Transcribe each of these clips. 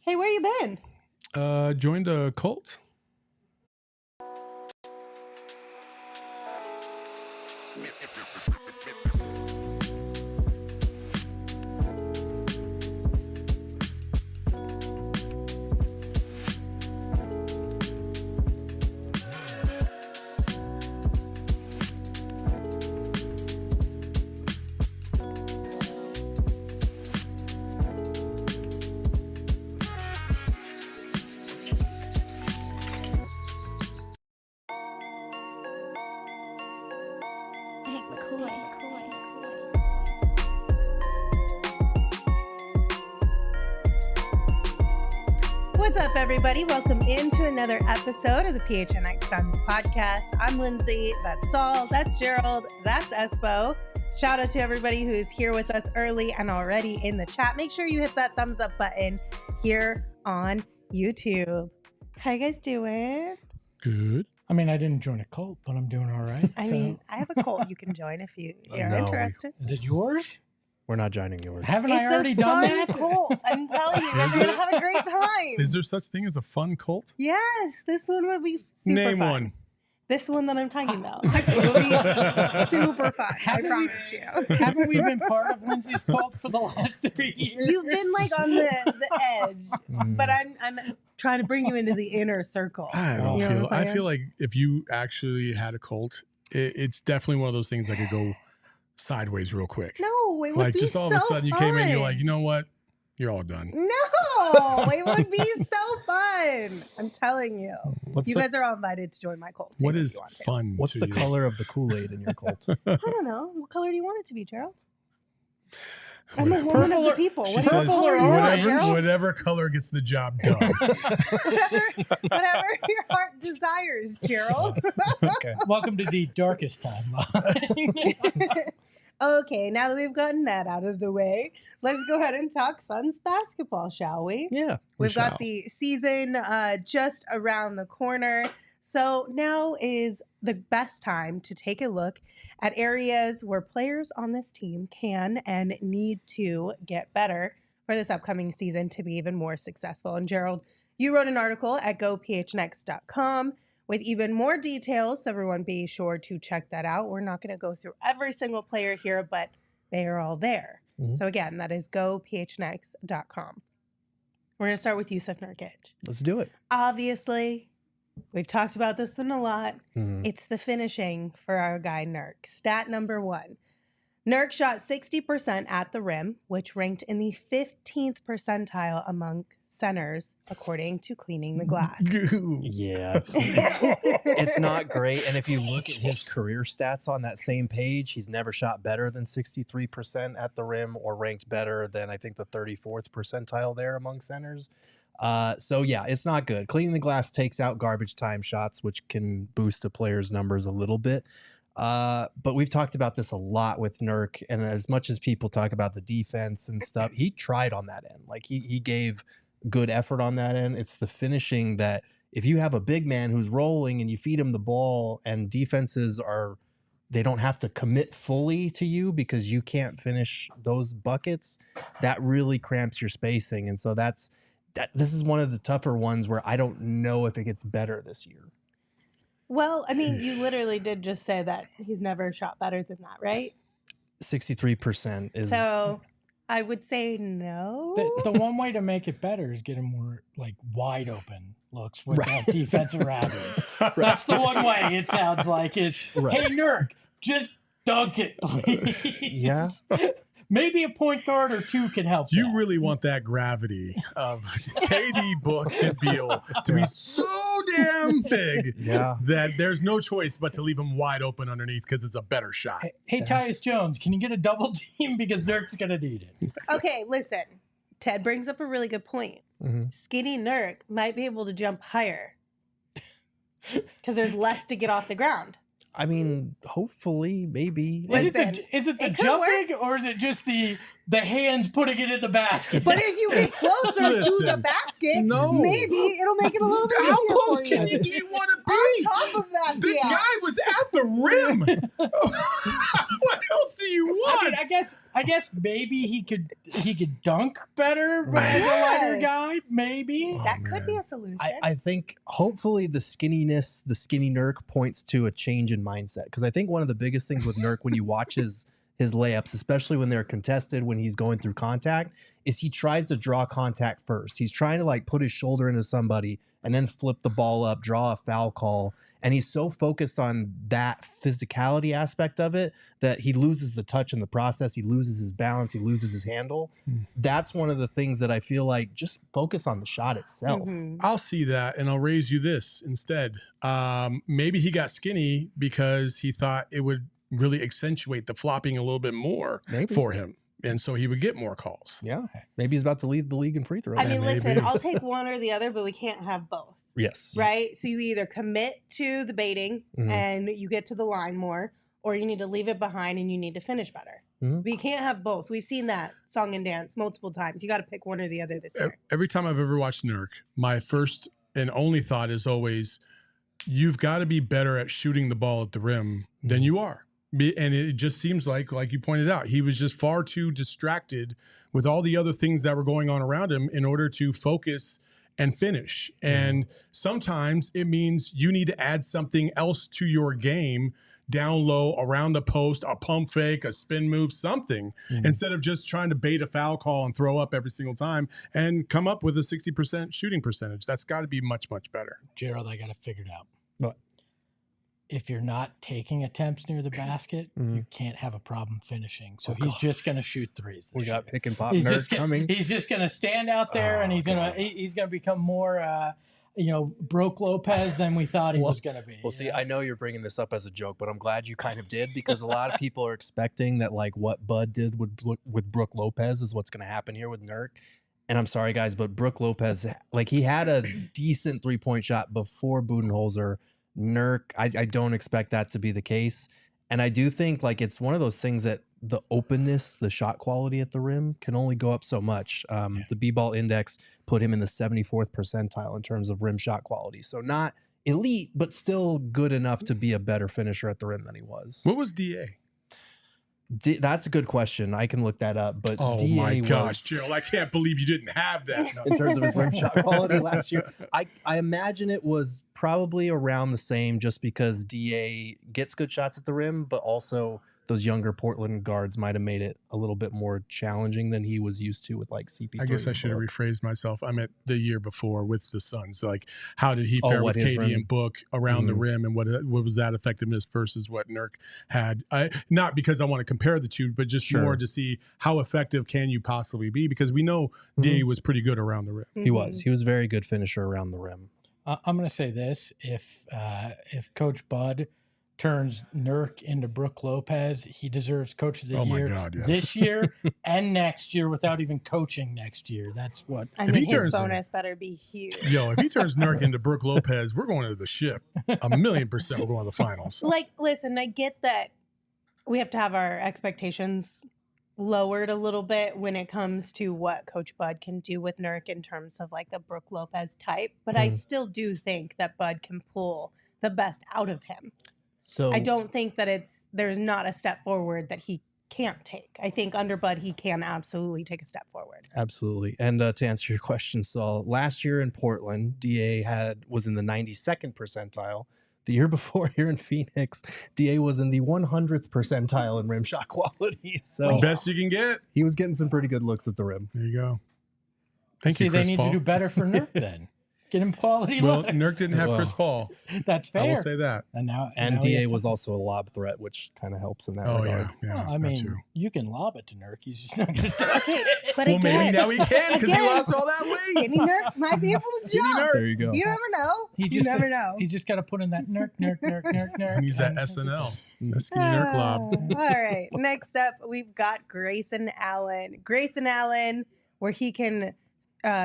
Hey, where you been? Joined a cult. What's up, everybody? Welcome into another episode of the PHNX Suns podcast. I'm Lindsay. That's Saul. That's Gerald. That's Espo. Shout out to everybody who is here with us early and already in the chat. Make sure you hit that thumbs up button here on YouTube. How you guys doing? Good. I mean, I didn't join a cult, but I'm doing all right. I mean, I have a cult you can join if you're interested. Is it yours? We're not joining yours. Haven't I already done that? It's a fun cult. I'm telling you, guys are going to have a great time. Is there such thing as a fun cult? Yes, this one would be super Name fun. one. This one that I'm talking about. It will be super fun. I promise you. Haven't we been part of Lindsay's cult for the last 3 years? You've been like on the edge, but I'm trying to bring you into the inner circle. I don't You know feel. what I'm I saying? feel like if you actually had a cult, it's definitely one of those things that could go sideways real quick. No, it would Like be just all so of a sudden you came in, you're fun. like, you know what? You're all done. No, it would be so fun. I'm telling you. What's You the, guys are all invited to join my cult. too, What if is you want to. fun? what's to the you? color of the Kool-Aid in your cult? I don't know. What color do you want it to be, Gerald? I'm a woman of Purple the or- people. She What says purple or orange? whatever color gets the job done. whatever your heart desires, Gerald. Okay. Welcome to the darkest timeline. Okay, now that we've gotten that out of the way, let's go ahead and talk Suns basketball, shall we? Yeah. We've shall. got the season just around the corner. So now is the best time to take a look at areas where players on this team can and need to get better for this upcoming season to be even more successful. And Gerald, you wrote an article at gophnx.com with even more details, so everyone be sure to check that out. We're not going to go through every single player here, but they are all there. Mhm. So again, that is gophnx.com. We're going to start with Jusuf Nurkic. Let's do it. Obviously, we've talked about this one a lot. Mhm. It's the finishing for our guy Nurk. Stat number 1. Nurk shot 60% at the rim, which ranked in the 15th percentile among centers, according to Cleaning the Glass. Yeah, it's not great. And if you look at his career stats on that same page, he's never shot better than 63% at the rim or ranked better than, I think, the 34th percentile there among centers. So, yeah, it's not good. Cleaning the Glass takes out garbage time shots, which can boost a player's numbers a little bit. But we've talked about this a lot with Nurk, and as much as people talk about the defense and stuff, he tried on that end. Like he gave good effort on that end. It's the finishing that if you have a big man who's rolling and you feed him the ball and defenses they don't have to commit fully to you because you can't finish those buckets, that really cramps your spacing. And so this is one of the tougher ones where I don't know if it gets better this year. Well, I mean, you literally did just say that he's never shot better than that, right? 63% is... So I would say no. the one way to make it better is get him more like wide open looks without defensive routing. That's the one way it sounds like is, Right. hey, Nurk, just dunk it, please. Yeah. Maybe a point guard or two can help. You that. really want that gravity of KD, Book, and Beal to be so damn big Yeah. that there's no choice but to leave him wide open underneath because it's a better shot. Hey, Tyus Jones, can you get a double team because Nurk's gonna need it? Okay, listen. Ted brings up a really good point. Mhm. Skinny Nurk might be able to jump higher because there's less to get off the ground. I mean, hopefully, maybe. Is it Listen, the it could jumping or is it just the hands putting it in the basket? But if you get closer to the Listen, basket, no. maybe it'll make it a little bit easier How close for can you. do you want to be? On top of that, The yeah. guy was at the rim. What else do you want? I mean, I guess maybe he could dunk better as a lighter guy. Maybe That could be a solution. I think hopefully the skinny Nurk points to a change in mindset. Because I think one of the biggest things with Nurk when you watch his layups, especially when they're contested, when he's going through contact, is he tries to draw contact first. He's trying to like put his shoulder into somebody and then flip the ball up, draw a foul call. And he's so focused on that physicality aspect of it that he loses the touch in the process. He loses his balance. He loses his handle. That's one of the things that I feel like just focus on the shot itself. I'll see that and I'll raise you this instead. Maybe he got skinny because he thought it would really accentuate the flopping a little bit more for him. And so he would get more calls. Yeah. Maybe he's about to lead the league in free throws. I mean, listen, I'll take one or the other, but we can't have both. Yes. Right? So you either commit to the baiting and you get to the line more, or you need to leave it behind and you need to finish better. We can't have both. We've seen that song and dance multiple times. You got to pick one or the other this year. Every time I've ever watched Nurk, my first and only thought is always, you've got to be better at shooting the ball at the rim than you are. And it just seems like you pointed out, he was just far too distracted with all the other things that were going on around him in order to focus and finish. And sometimes it means you need to add something else to your game, down low, around the post, a pump fake, a spin move, something, instead of just trying to bait a foul call and throw up every single time and come up with a 60% shooting percentage. That's got to be much, much better. Gerald, I got it figured out. What? If you're not taking attempts near the basket, you can't have a problem finishing. So he's just going to shoot threes. We got pick and pop he's Nurk coming. He's just going to stand out there and he's gonna become more Brook Lopez than we thought he was going to be. Well, see, I know you're bringing this up as a joke, but I'm glad you kind of did, because a lot of people are expecting that like what Bud did with Brook Lopez is what's going to happen here with Nurk. And I'm sorry, guys, but Brook Lopez, like he had a decent 3-point shot before Budenholzer. Nurk, I don't expect that to be the case. And I do think like it's one of those things that the openness, the shot quality at the rim can only go up so much. The B-ball index put him in the 74th percentile in terms of rim shot quality. So not elite, but still good enough to be a better finisher at the rim than he was. What was DA? That's a good question. I can look that up. But oh DA my gosh, Gerald, I can't believe you didn't have that in terms of his rim shot quality last year. I imagine it was probably around the same, just because DA gets good shots at the rim, but also those younger Portland guards might have made it a little bit more challenging than he was used to with like CP3. I guess I should have rephrased myself. I meant the year before with the Suns. Like, how did he fare with KD and Book around the rim, and what was that effectiveness versus what Nurk had? Not because I want to compare the two, but just more to see how effective can you possibly be, because we know DA was pretty good around the rim. He was a very good finisher around the rim. I'm going to say this: if Coach Bud turns Nurk into Brook Lopez, he deserves Coach of the Year this year and next year without even coaching next year. That's what I mean. His bonus better be huge. Yo, if he turns Nurk into Brook Lopez, we're going to the ship. 1,000,000% we're going to the finals. Like, listen, I get that we have to have our expectations lowered a little bit when it comes to what Coach Bud can do with Nurk in terms of like the Brook Lopez type, but I still do think that Bud can pull the best out of him. So I don't think that there's not a step forward that he can't take. I think under Bud, he can absolutely take a step forward. Absolutely. And to answer your question, Saul, last year in Portland, DA was in the 92nd percentile. The year before here in Phoenix, DA was in the 100th percentile in rim shot quality. So best you can get. He was getting some pretty good looks at the rim. There you go. Thank you, Chris Paul. They need to do better for Nurk then. Get him quality looks. looks. Nurk didn't have Chris Paul. That's fair. I will say that. And DA was also a lob threat, which kind of helps in that regard. Yeah, well, I mean, you can lob it to Nurk. He's just not going to touch it. But well, maybe now he can, because he lost all that weight. Skinny Nurk might be able to jump. There you go. You never know. You never know. He's just got to put in that Nurk. He needs that SNL. The skinny Nurk lob. All right. Next up, we've got Grayson Allen. Grayson Allen, where he can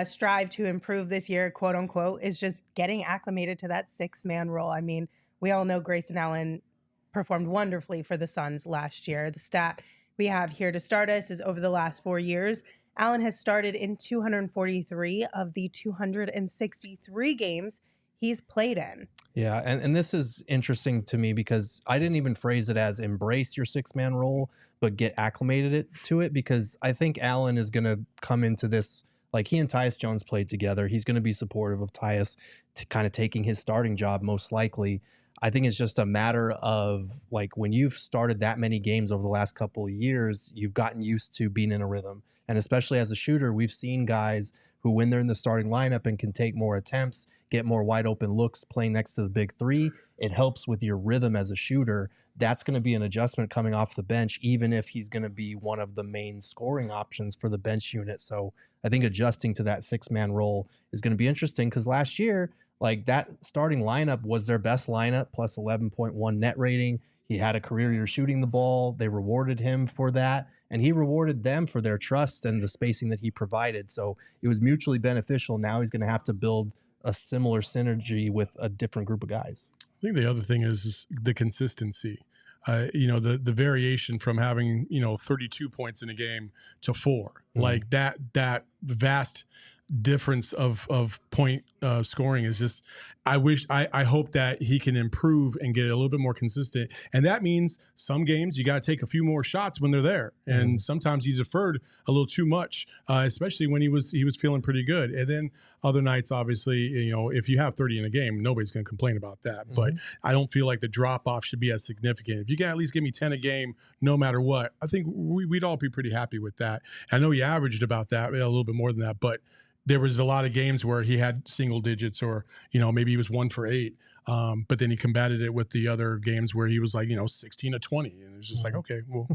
strive to improve this year, quote unquote, is just getting acclimated to that 6-man role. I mean, we all know Grayson Allen performed wonderfully for the Suns last year. The stat we have here to start us is over the last 4 years, Allen has started in 243 of the 263 games he's played in. Yeah, and this is interesting to me because I didn't even phrase it as embrace your six-man role, but get acclimated to it, because I think Allen is going to come into this, like he and Tyus Jones played together. He's going to be supportive of Tyus kind of taking his starting job most likely. I think it's just a matter of, like, when you've started that many games over the last couple of years, you've gotten used to being in a rhythm. And especially as a shooter, we've seen guys who, when they're in the starting lineup and can take more attempts, get more wide open looks playing next to the big three, it helps with your rhythm as a shooter. That's going to be an adjustment coming off the bench, even if he's going to be one of the main scoring options for the bench unit. So I think adjusting to that six-man role is going to be interesting, because last year, like, that starting lineup was their best lineup, plus 11.1 net rating. He had a career year shooting the ball. They rewarded him for that, and he rewarded them for their trust and the spacing that he provided. So it was mutually beneficial. Now he's going to have to build a similar synergy with a different group of guys. I think the other thing is the consistency. The variation from having 32 points in a game to 4, like that vast difference of point scoring is just, I hope that he can improve and get a little bit more consistent. And that means some games you got to take a few more shots when they're there. And sometimes he's deferred a little too much, especially when he was feeling pretty good. And then other nights, obviously, if you have 30 in a game, nobody's going to complain about that. But I don't feel like the drop off should be as significant. If you can at least give me 10 a game, no matter what, I think we'd all be pretty happy with that. I know he averaged about that, a little bit more than that, but there was a lot of games where he had single digits, or, maybe he was 1 for 8. But then he combated it with the other games where he was like, 16 to 20. And it's just like, okay, well,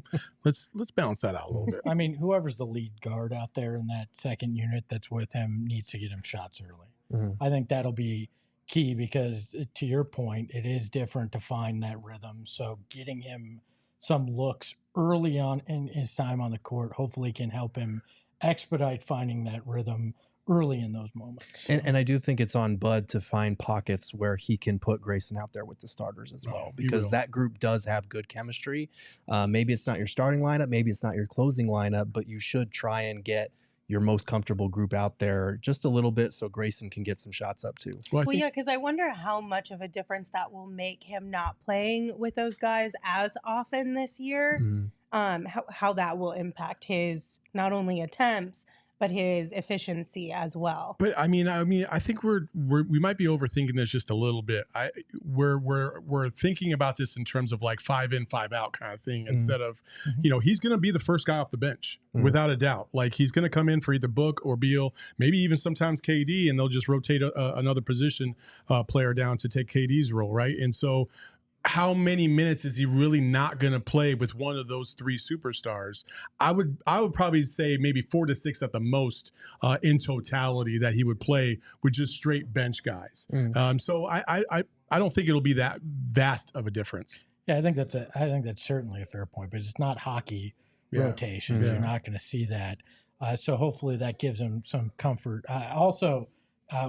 let's balance that out a little bit. I mean, whoever's the lead guard out there in that second unit that's with him needs to get him shots early. I think that'll be key, because to your point, it is different to find that rhythm. So getting him some looks early on in his time on the court hopefully can help him expedite finding that rhythm early in those moments. And I do think it's on Bud to find pockets where he can put Grayson out there with the starters as well, because that group does have good chemistry. Maybe it's not your starting lineup, maybe it's not your closing lineup, but you should try and get your most comfortable group out there just a little bit so Grayson can get some shots up too. Well, yeah, because I wonder how much of a difference that will make him not playing with those guys as often this year. How that will impact his not only attempts, but his efficiency as well. But I mean, I think we might be overthinking this just a little bit. We're thinking about this in terms of like 5 in, 5 out kind of thing, instead of, he's going to be the first guy off the bench without a doubt. Like, he's going to come in for either Book or Beal, maybe even sometimes KD, and they'll just rotate another position player down to take KD's role, right? And so, how many minutes is he really not going to play with one of those 3 superstars? I would probably say maybe 4 to 6 at the most in totality that he would play with just straight bench guys. So I don't think it'll be that vast of a difference. Yeah, I think that's certainly a fair point, but it's not hockey rotations. You're not going to see that. So hopefully that gives him some comfort. Also,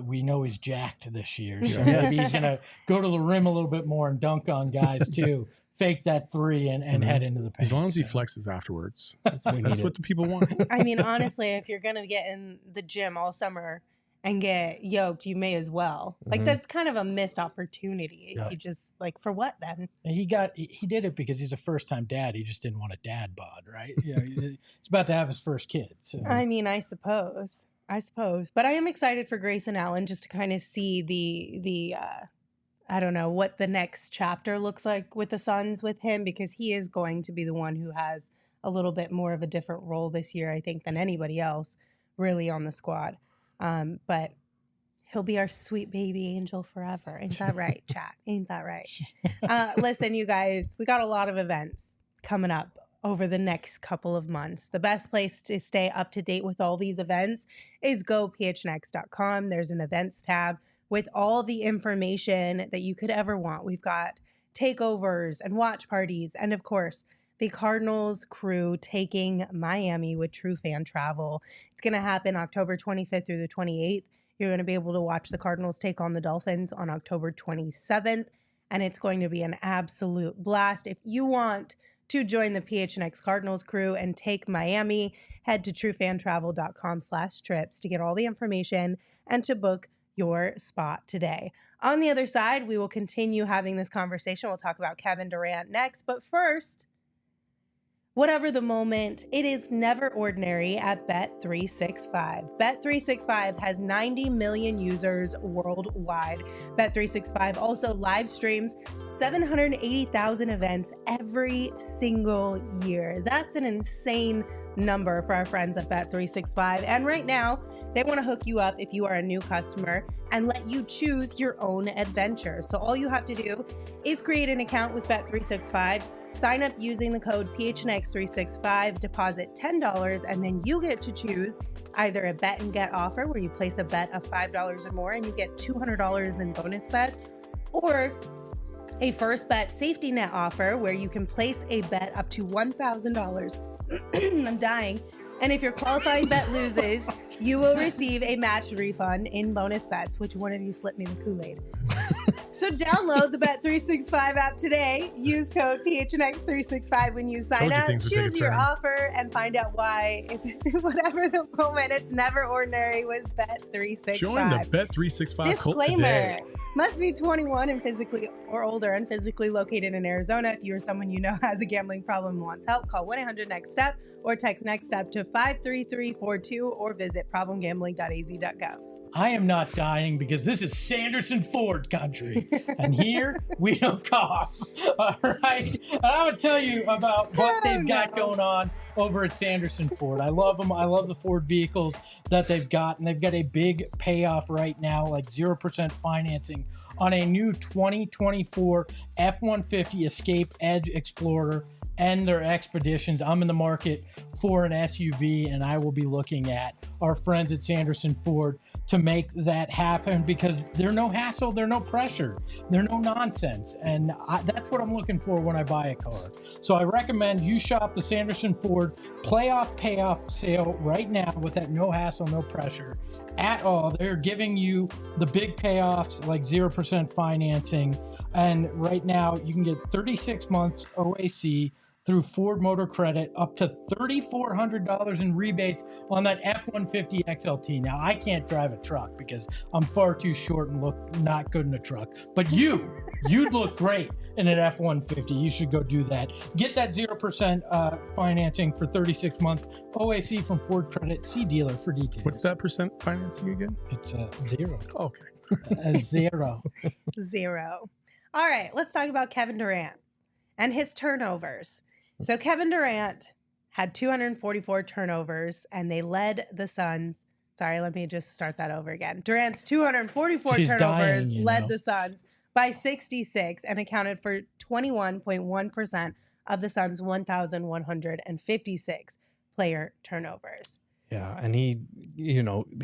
we know he's jacked this year, so maybe he's going to go to the rim a little bit more and dunk on guys too. Fake that 3 and head into the paint. As long as he flexes afterwards. That's what the people want. I mean, honestly, if you're going to get in the gym all summer and get yoked, you may as well. Like, that's kind of a missed opportunity. You just, like, for what then? And he did it because he's a first-time dad. He just didn't want a dad bod, right? He's about to have his first kid. So. I mean, I suppose. But I am excited for Grayson Allen just to kind of see the I don't know, what the next chapter looks like with the Suns with him, because he is going to be the one who has a little bit more of a different role this year, I think, than anybody else really on the squad. But he'll be our sweet baby angel forever. Ain't that right, chat? Ain't that right? Listen, you guys, we got a lot of events coming up over the next couple of months. The best place to stay up to date with all these events is gophnx.com. There's an events tab with all the information that you could ever want. We've got takeovers and watch parties, and of course, the Cardinals crew taking Miami with True Fan Travel. It's going to happen October 25th through the 28th. You're going to be able to watch the Cardinals take on the Dolphins on October 27th, and it's going to be an absolute blast. If you want to join the PHNX Cardinals crew and take Miami, head to truefantravel.com/trips to get all the information and to book your spot today. On the other side, we will continue having this conversation. We'll talk about Kevin Durant next. But first, whatever the moment, it is never ordinary at Bet365. Bet365 has 90 million users worldwide. Bet365 also live streams 780,000 events every single year. That's an insane number for our friends at Bet365. And right now, they want to hook you up if you are a new customer and let you choose your own adventure. So all you have to do is create an account with Bet365. Sign up using the code PHNX365, deposit $10, and then you get to choose either a bet and get offer where you place a bet of $5 or more and you get $200 in bonus bets, or a first bet safety net offer where you can place a bet up to $1,000. I'm dying. And if your qualifying bet loses, you will receive a matched refund in bonus bets. Which one of you slipped me the Kool-Aid? So download the Bet365 app today. Use code PHNX365 when you sign up. Choose your offer and find out why. It's whatever the moment. It's never ordinary with Bet365. Join the Bet365 cult today. Must be 21 and physically or older and physically located in Arizona. If you or someone you know has a gambling problem and wants help, call 1-800-NEXT-STEP or text NEXT STEP to 53342 or visit problemgambling.az.gov. I am not dying because this is Sanderson Ford country. And here we don't cough. All right. And I'm going to tell you about what they've got going on over at Sanderson Ford. I love them. I love the Ford vehicles that they've got. And they've got a big payoff right now, like 0% financing on a new 2024 F-150 Escape Edge Explorer and their Expeditions. I'm in the market for an SUV, and I will be looking at our friends at Sanderson Ford to make that happen because there's no hassle, there's no pressure, there's no nonsense. And that's what I'm looking for when I buy a car. So I recommend you shop the Sanderson Ford playoff payoff sale right now with that no hassle, no pressure at all. They're giving you the big payoffs like 0% financing. And right now you can get 36 months OAC through Ford Motor Credit, up to $3,400 in rebates on that F-150 XLT. Now, I can't drive a truck because I'm far too short and look not good in a truck. But you'd look great in an F-150. You should go do that. Get that 0% financing for 36-month OAC from Ford Credit. See dealer for details. What's that percent financing again? It's zero. Okay. Zero. Zero. All right, let's talk about Kevin Durant and his turnovers. So Kevin Durant had 244 turnovers, and they led the Suns. Sorry, let me just start that over again. Durant's 244 turnovers led the Suns by 66 and accounted for 21.1% of the Suns' 1,156 player turnovers. Yeah, and he,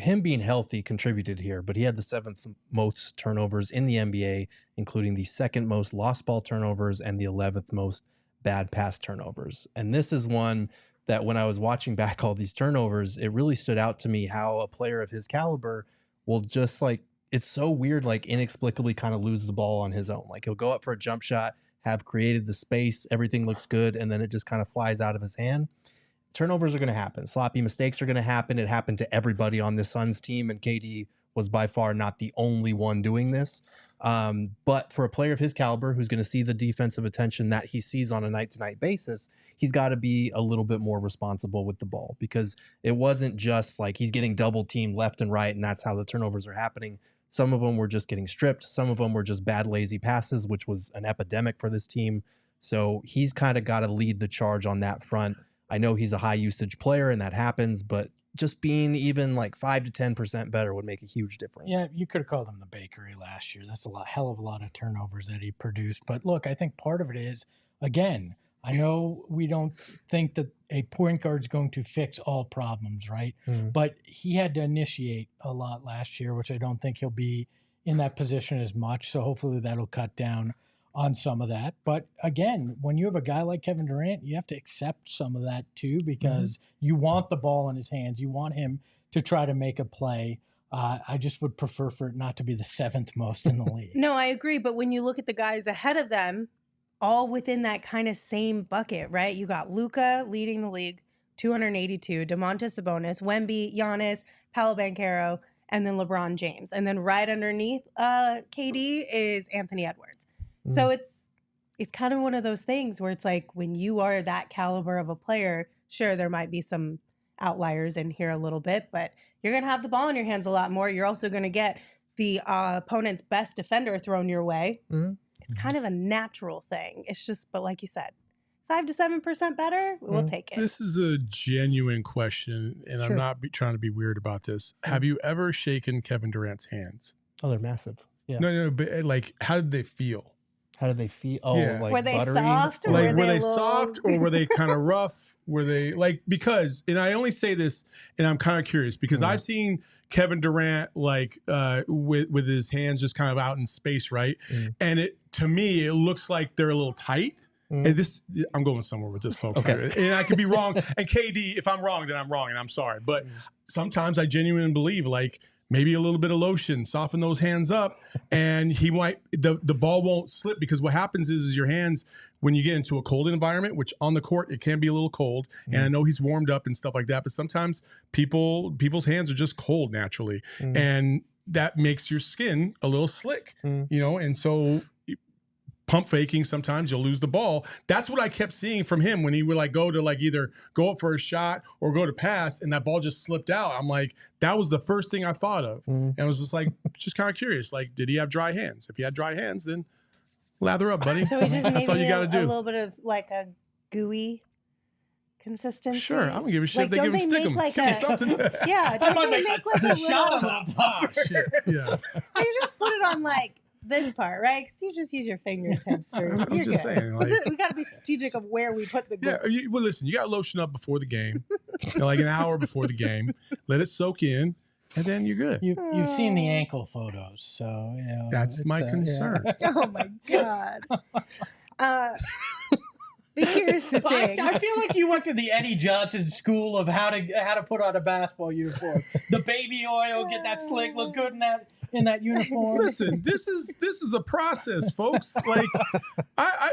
him being healthy contributed here, but he had the 7th most turnovers in the NBA, including the 2nd most lost ball turnovers and the 11th most bad pass turnovers. And this is one that when I was watching back all these turnovers, it really stood out to me how a player of his caliber will just it's so weird, inexplicably kind of lose the ball on his own. Like he'll go up for a jump shot, have created the space, everything looks good, and then it just kind of flies out of his hand. Turnovers are going to happen. Sloppy mistakes are going to happen. It happened to everybody on the Suns team, and KD was by far not the only one doing this. But for a player of his caliber who's going to see the defensive attention that he sees on a night-to-night basis, he's got to be a little bit more responsible with the ball, because it wasn't just like he's getting double-teamed left and right, and that's how the turnovers are happening. Some of them were just getting stripped. Some of them were just bad, lazy passes, which was an epidemic for this team. So he's kind of got to lead the charge on that front. I know he's a high usage player and that happens, but just being even 5 to 10% better would make a huge difference. Yeah, you could have called him the bakery last year. That's hell of a lot of turnovers that he produced. But look, I think part of it is, again, I know we don't think that a point guard is going to fix all problems, right? Mm-hmm. But he had to initiate a lot last year, which I don't think he'll be in that position as much. So hopefully that'll cut down on some of that. But again, when you have a guy like Kevin Durant, you have to accept some of that too, because you want the ball in his hands. You want him to try to make a play. I just would prefer for it not to be the 7th most in the league. No, I agree. But when you look at the guys ahead of them, all within that kind of same bucket, right? You got Luka leading the league, 282, Domantas Sabonis, Wemby, Giannis, Paolo Banchero, and then LeBron James. And then right underneath KD is Anthony Edwards. So it's kind of one of those things where it's like when you are that caliber of a player, sure, there might be some outliers in here a little bit, but you're going to have the ball in your hands a lot more. You're also going to get the opponent's best defender thrown your way. It's kind of a natural thing. It's just, but like you said, 5 to 7% better, we'll take it. This is a genuine question, and I'm not trying to be weird about this. Have you ever shaken Kevin Durant's hands? Oh, they're massive. Yeah. No, but like, how did they feel? How did they feel? Oh, like were they buttery? soft? Or like, were they little... soft or were they kind of rough? Were they like, because, and I only say this, and I'm kind of curious because I've seen Kevin Durant like with his hands just kind of out in space, right? And it, to me, it looks like they're a little tight. And this, I'm going somewhere with this, folks. Okay. And I could be wrong. And KD, if I'm wrong, then I'm wrong, and I'm sorry. But sometimes I genuinely believe, like, maybe a little bit of lotion, soften those hands up, and he might, the ball won't slip, because what happens is your hands, when you get into a cold environment, which on the court, it can be a little cold, and I know he's warmed up and stuff like that, but sometimes people's hands are just cold naturally, and that makes your skin a little slick, you know, and so pump faking, sometimes you'll lose the ball. That's what I kept seeing from him when he would like go to like either go up for a shot or go to pass, and that ball just slipped out. I'm like, that was the first thing I thought of. And I was just like, just kind of curious, like, did he have dry hands? If he had dry hands, then lather up, buddy. So he just That's all you got to do. A little bit of like a gooey consistency. Sure, I don't give a shit. Like, They give him stick 'em. like Give him something. Yeah, don't they make like a shot little... a little top. Shit. Yeah. You just put it on like this part, right? Because you just use your fingertips for. I'm just saying, like, we got to be strategic of where we put the. Yeah, well, listen, you got to lotion up before the game, like an hour before the game. Let it soak in, and then you're good. You've seen the ankle photos, so yeah. That's my concern. Yeah. Oh my god. Here's the thing. I feel like you went to the Eddie Johnson school of how to put on a basketball uniform. The baby oil, get that slick, look good in that uniform. Listen, this is a process, folks. Like, I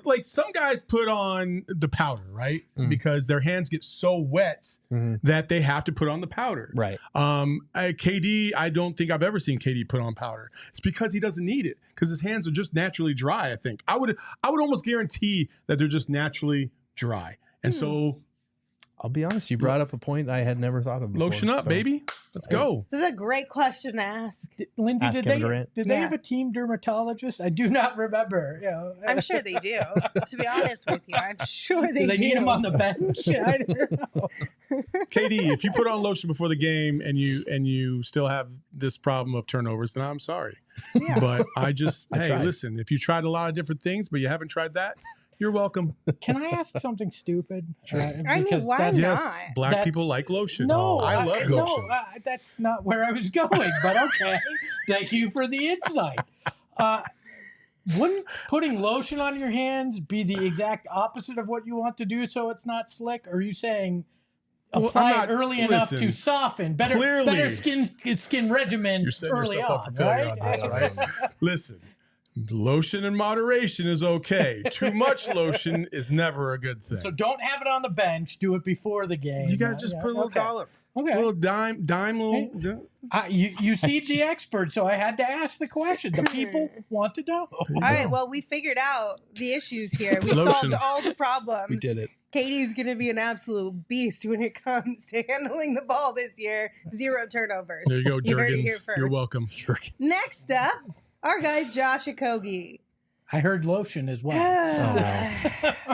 like some guys put on the powder, right? Because their hands get so wet that they have to put on the powder. Right. KD, I don't think I've ever seen KD put on powder. It's because he doesn't need it, because his hands are just naturally dry. I think I would almost guarantee that they're just naturally dry. And so, I'll be honest, you brought up a point I had never thought of before. Lotion up, baby. Let's go. This is a great question to ask. Lindsay, Ask did Kevin they Durant. have a team dermatologist? I do not remember. You know, I'm sure they do. To be honest with you, I'm sure they do. Do they need him on the bench? I don't know. KD, if you put on lotion before the game and you still have this problem of turnovers, then I'm sorry. Yeah. But I tried. Listen, if you tried a lot of different things, but you haven't tried that, you're welcome. Can I ask something stupid? Sure. I mean, why Yes, not? black people like lotion. No, I love lotion. No, that's not where I was going, but okay. Thank you for the insight. Wouldn't putting lotion on your hands be the exact opposite of what you want to do so it's not slick? Or are you saying apply it early enough to soften? Better skin regimen You're setting early yourself on, up for failure right? on this, right? Listen, lotion in moderation is okay. Too much lotion is never a good thing. So don't have it on the bench. Do it before the game. You got to just put a little dollop. Okay. A little dime, little. You seem the expert, so I had to ask the question. The people want to know. All right, well, we figured out the issues here. We Lotion. solved all the problems. We did it. Katie's going to be an absolute beast when it comes to handling the ball this year. 0 turnovers. There you go, You heard it here Jurgens. first. You're welcome. Next up, our guy Josh Okogie. I heard lotion as well.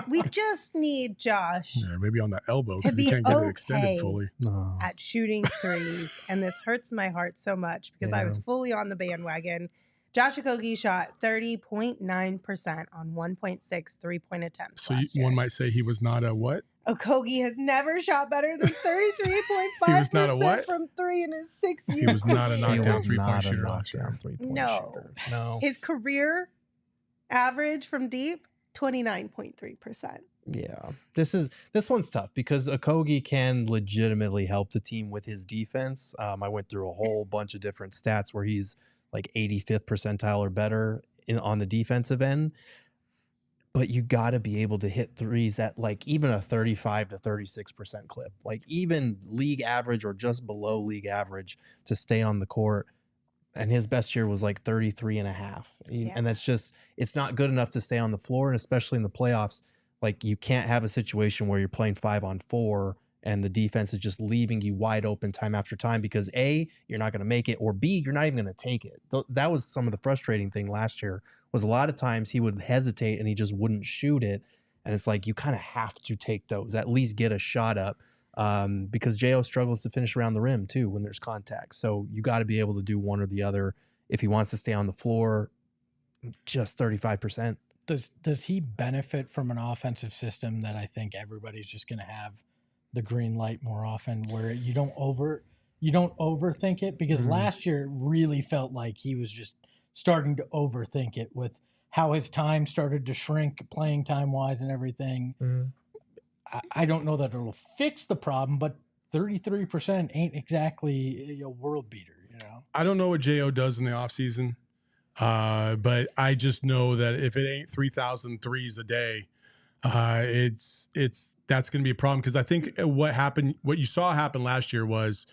We just need Josh Yeah, maybe on that elbow to because he be can't get it okay extended fully. No. at shooting threes. And this hurts my heart so much because I was fully on the bandwagon. Josh Okogie shot 30.9% on 1.6 3-point attempts. So last year. one might say he was not a what? Okogie has never shot better than 33.5% from 3 in his 6 years. He was not a He knockdown was three-point not a shooter last year. knockdown three-point No. shooter. No. His career average from deep, 29.3%. Yeah. This one's tough because Okogie can legitimately help the team with his defense. I went through a whole bunch of different stats where he's like 85th percentile or better on the defensive end. but you got to be able to hit threes at like even a 35 to 36% clip, like even league average or just below league average to stay on the court. And his best year was like 33.5. Yeah. And that's just, it's not good enough to stay on the floor. And especially in the playoffs, like you can't have a situation where you're playing 5-on-4 and the defense is just leaving you wide open time after time because A, you're not going to make it, or B, you're not even going to take it. That was some of the frustrating thing last year, was a lot of times he would hesitate and he just wouldn't shoot it. And it's like, you kind of have to take those, at least get a shot up, because Jo struggles to finish around the rim too when there's contact. So you got to be able to do one or the other. If he wants to stay on the floor, just 35%. Does he benefit from an offensive system that I think everybody's just going to have the green light more often, where you don't overthink it? Because last year it really felt like he was just starting to overthink it with how his time started to shrink playing time wise and everything. I don't know that it'll fix the problem, but 33% ain't exactly a world beater, you know? I don't know what Jo does in the offseason, but I just know that if it ain't 3,000 threes a day, that's going to be a problem. Because I think what you saw happen last year was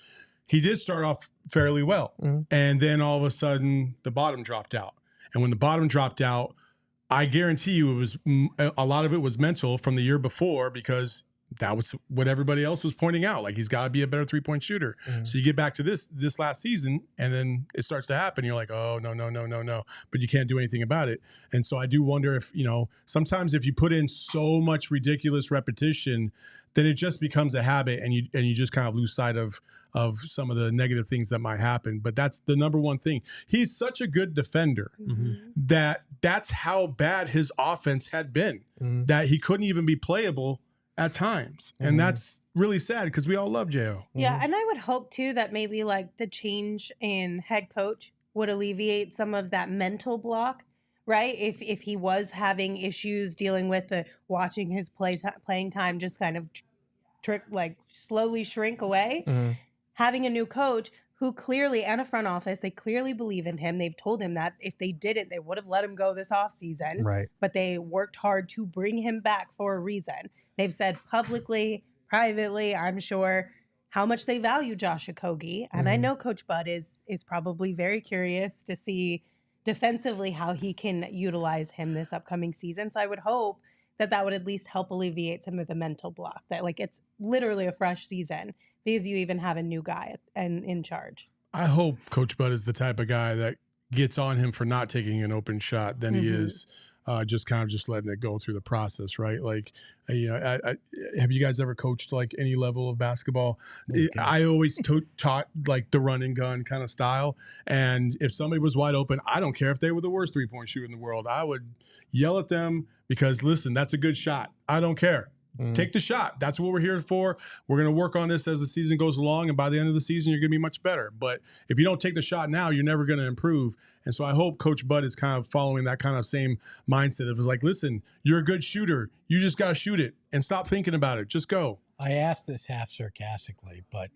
he did start off fairly well, and then all of a sudden the bottom dropped out. And when the bottom dropped out, I guarantee you it was a lot of it was mental from the year before, because that was what everybody else was pointing out. Like, he's got to be a better 3-point shooter. So you get back to this last season, and then it starts to happen. You're like, oh, no. But you can't do anything about it. And so I do wonder if, sometimes if you put in so much ridiculous repetition, then it just becomes a habit, and you just kind of lose sight of some of the negative things that might happen. But that's the number one thing. He's such a good defender that's how bad his offense had been, that he couldn't even be playable at times. And that's really sad, because we all love Jo. Yeah, and I would hope too that maybe like the change in head coach would alleviate some of that mental block, right? If he was having issues dealing with watching his playing time just kind of slowly shrink away, having a new coach who clearly, and a front office, they clearly believe in him. They've told him that if they didn't, they would have let him go this offseason. Right. But they worked hard to bring him back for a reason. They've said publicly, privately, I'm sure, how much they value Josh Okogie. And I know Coach Bud is probably very curious to see defensively how he can utilize him this upcoming season. So I would hope that would at least help alleviate some of the mental block, that like it's literally a fresh season because you even have a new guy in charge. I hope Coach Bud is the type of guy that gets on him for not taking an open shot than he is just kind of just letting it go through the process, right? Like, have you guys ever coached like any level of basketball? I always taught like the run and gun kind of style. And if somebody was wide open, I don't care if they were the worst 3-point shooter in the world, I would yell at them because, listen, that's a good shot. I don't care. Take the shot. That's what we're here for. We're going to work on this as the season goes along, and by the end of the season, you're going to be much better. But if you don't take the shot now, you're never going to improve. And so I hope Coach Bud is kind of following that kind of same mindset of like, listen, you're a good shooter. You just got to shoot it and stop thinking about it. Just go. I asked this half sarcastically, but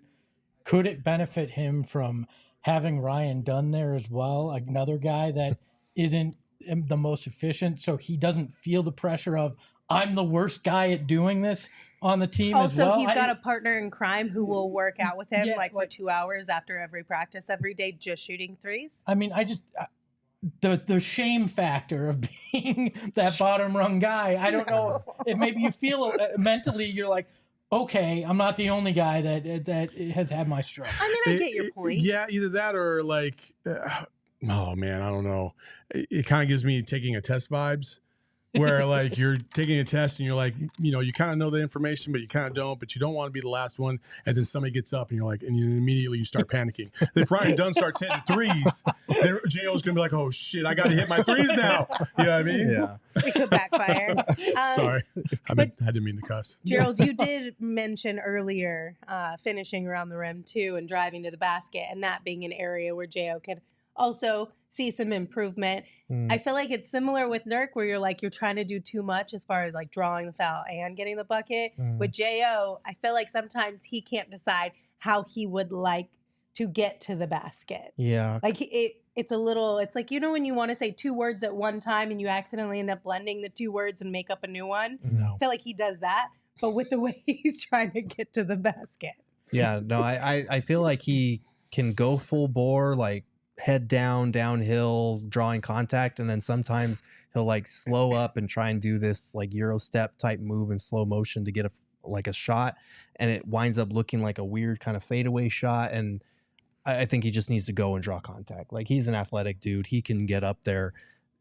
could it benefit him from having Ryan Dunn there as well, another guy that isn't the most efficient, so he doesn't feel the pressure of, I'm the worst guy at doing this on the team as well? Also, he's got a partner in crime who will work out with him for 2 hours after every practice every day, just shooting threes. I mean, the shame factor of being that bottom rung guy, I don't know if maybe you feel mentally you're like, okay, I'm not the only guy that has had my struggle. I mean, I get your point. Yeah, either that or like, oh man, I don't know. It kind of gives me taking a test vibes. Where like you're taking a test and you're like, you kind of know the information, but you kind of don't, but you don't want to be the last one. And then somebody gets up and you're like, and immediately you start panicking. If Ryan Dunn starts hitting threes, then JO's going to be like, oh shit, I got to hit my threes now. You know what I mean? Yeah. It could backfire. Sorry. I didn't mean to cuss. Gerald, you did mention earlier finishing around the rim too and driving to the basket, and that being an area where Jo could also see some improvement. I feel like it's similar with Nurk, where you're trying to do too much as far as like drawing the foul and getting the bucket. With Jo, I feel like sometimes he can't decide how he would like to get to the basket. Yeah. Like it's like, when you want to say two words at one time and you accidentally end up blending the two words and make up a new one. No. I feel like he does that, but with the way he's trying to get to the basket. Yeah, no, I feel like he can go full bore, like head down, downhill, drawing contact, and then sometimes he'll like slow up and try and do this like Euro step type move in slow motion to get a shot, and it winds up looking like a weird kind of fadeaway shot. And I think he just needs to go and draw contact. Like, he's an athletic dude. He can get up there.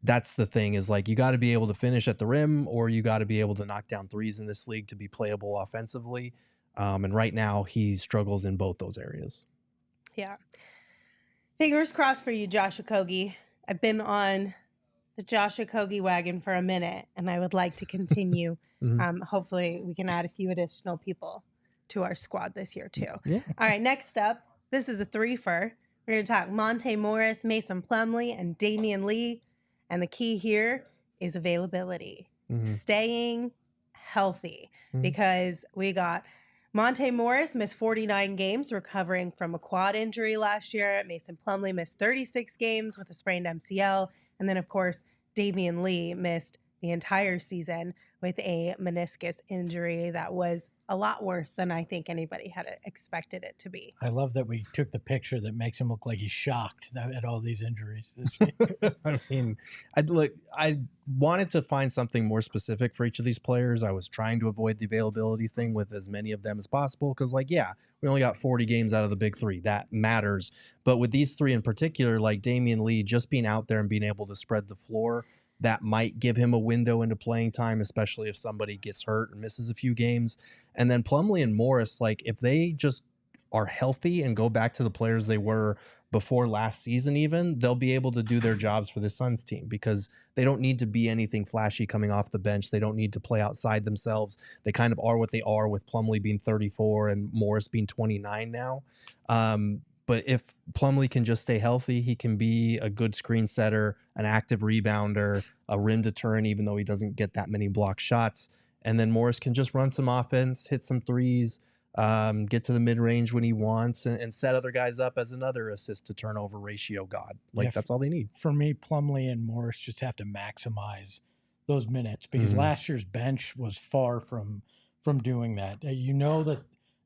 That's the thing, is like, you got to be able to finish at the rim, or you got to be able to knock down threes in this league to be playable offensively. And right now he struggles in both those areas. Yeah. Fingers crossed for you, Josh Okogie. I've been on the Josh Okogie wagon for a minute, and I would like to continue. Hopefully we can add a few additional people to our squad this year too. Yeah. All right, next up, this is a three-fer. We're going to talk Monte Morris, Mason Plumlee, and Damian Lee. And the key here is availability, staying healthy, because we got Monte Morris missed 49 games recovering from a quad injury last year. Mason Plumlee missed 36 games with a sprained MCL. And then, of course, Damian Lee missed the entire season with a meniscus injury that was a lot worse than I think anybody had expected it to be. I love that we took the picture that makes him look like he's shocked at all these injuries this year. I mean, I wanted to find something more specific for each of these players. I was trying to avoid the availability thing with as many of them as possible, because, like, yeah, we only got 40 games out of the big three. That matters. But with these three in particular, like Damian Lee, just being out there and being able to spread the floor, that might give him a window into playing time, especially if somebody gets hurt or misses a few games. And then Plumlee and Morris, like, if they just are healthy and go back to the players they were before last season even, they'll be able to do their jobs for the Suns team, because they don't need to be anything flashy coming off the bench. They don't need to play outside themselves. They kind of are what they are, with Plumlee being 34 and Morris being 29 now. But if Plumlee can just stay healthy, he can be a good screen setter, an active rebounder, a rim deterrent, even though he doesn't get that many block shots. And then Morris can just run some offense, hit some threes, get to the mid-range when he wants, and set other guys up as another assist-to-turnover ratio god. Like, that's all they need. For me, Plumlee and Morris just have to maximize those minutes, because last year's bench was far from doing that. You know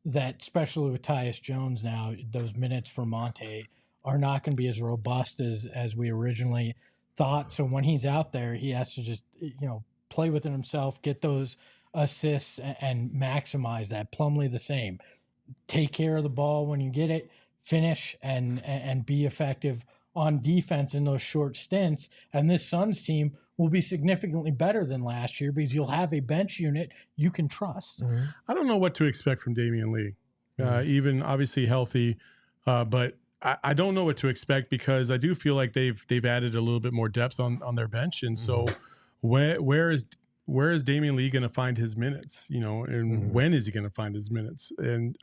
that especially with Tyus Jones now, those minutes for Monte are not going to be as robust as we originally thought. So when he's out there, he has to just, play within himself, get those assists, and maximize that. Plumlee the same. Take care of the ball when you get it, finish, and be effective on defense in those short stints. And this Suns team will be significantly better than last year, because you'll have a bench unit you can trust. I don't know what to expect from Damian Lee, even obviously healthy, but I don't know what to expect, because I do feel like they've added a little bit more depth on their bench. And so where is Damian Lee going to find his minutes, and when is he going to find his minutes? And